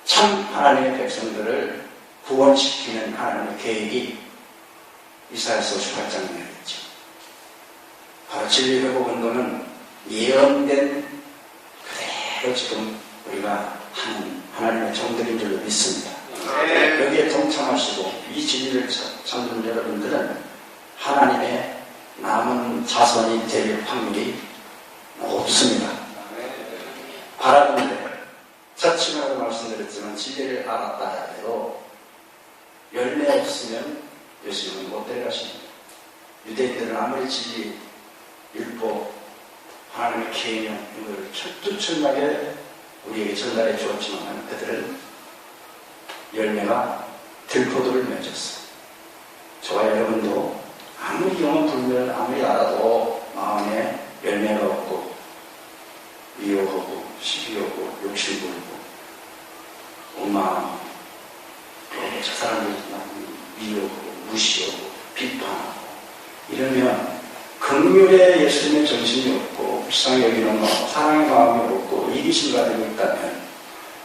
참 하나님의 백성들을 구원시키는 하나님의 계획이 이사야서 58장에 있죠. 바로 진리 회복 운동은 예언된 그대로 지금 우리가 하는 하나님의 종들인 줄로 믿습니다. 여기에 동참하시고 이 진리를 찾는 여러분들은 하나님의 남은 자손이 될 확률이 높습니다. 바라는데 자칭하고 말씀드렸지만 진리를 알았다. 해도 열매 없으면 예수님은 못 데려가십니다. 유대인들은 아무리 진리, 율법, 하나님의 계명 이걸 철두철미하게 우리에게 전달해 주었지만 그들은 열매가 들포도를 맺었어요. 저와 여러분도 아무리 영혼 불면 아무리 알아도 마음에 열매가 없고 미워하고 시기하고 욕심 부리고 오만 저 사람을 미워하고 무시하고 비판하고 이러면 긍휼의 예수님의 정신이 없고 불쌍히 여기는 마음, 사랑의 마음이 없고 이기심 가지고 있다면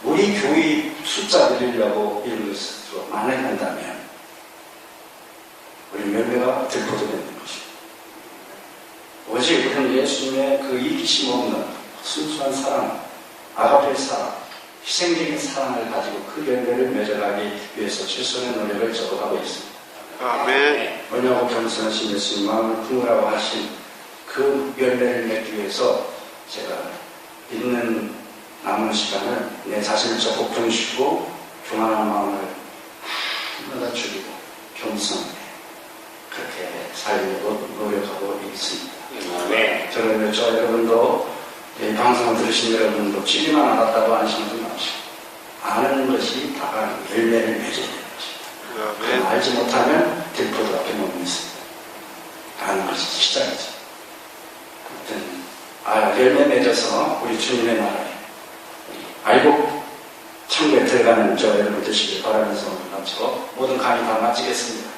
우리 교회 숫자 늘리려고 이런 것으로 만회한다면 우리 열매가 들포도 되는 것입니다. 오직 우리는 예수님의 그 이기심 없는 순수한 사랑, 아가페 사랑, 희생적인 사랑을 가지고 그 열매를 맺어가기 위해서 최선의 노력을 저도하고 있습니다. 아멘. 언약고 겸손하신 예수님 마음을 품으라고 하신 그 열매를 맺기 위해서 제가 있는 남은 시간을 내 자신을 적극 쉬고 교만한 마음을 하나다 죽이고 겸손하게 그렇게 살려고 노력하고 있습니다. 저는 저 여러분도 이 방송을 들으신 여러분도 찌리만 알았다고 안심하지 마시고 아는 것이 다가 열매를 맺어야 되는 것입니다. 알지 못하면 들포도밖에 못 맺습니다. 아는 것이 시작이죠. 아무튼 열매 맺어서 우리 주님의 나라에 알고 천국에 들어가는 저 여러분 되시길 바라면서 오늘 마치고 모든 강의 다 마치겠습니다.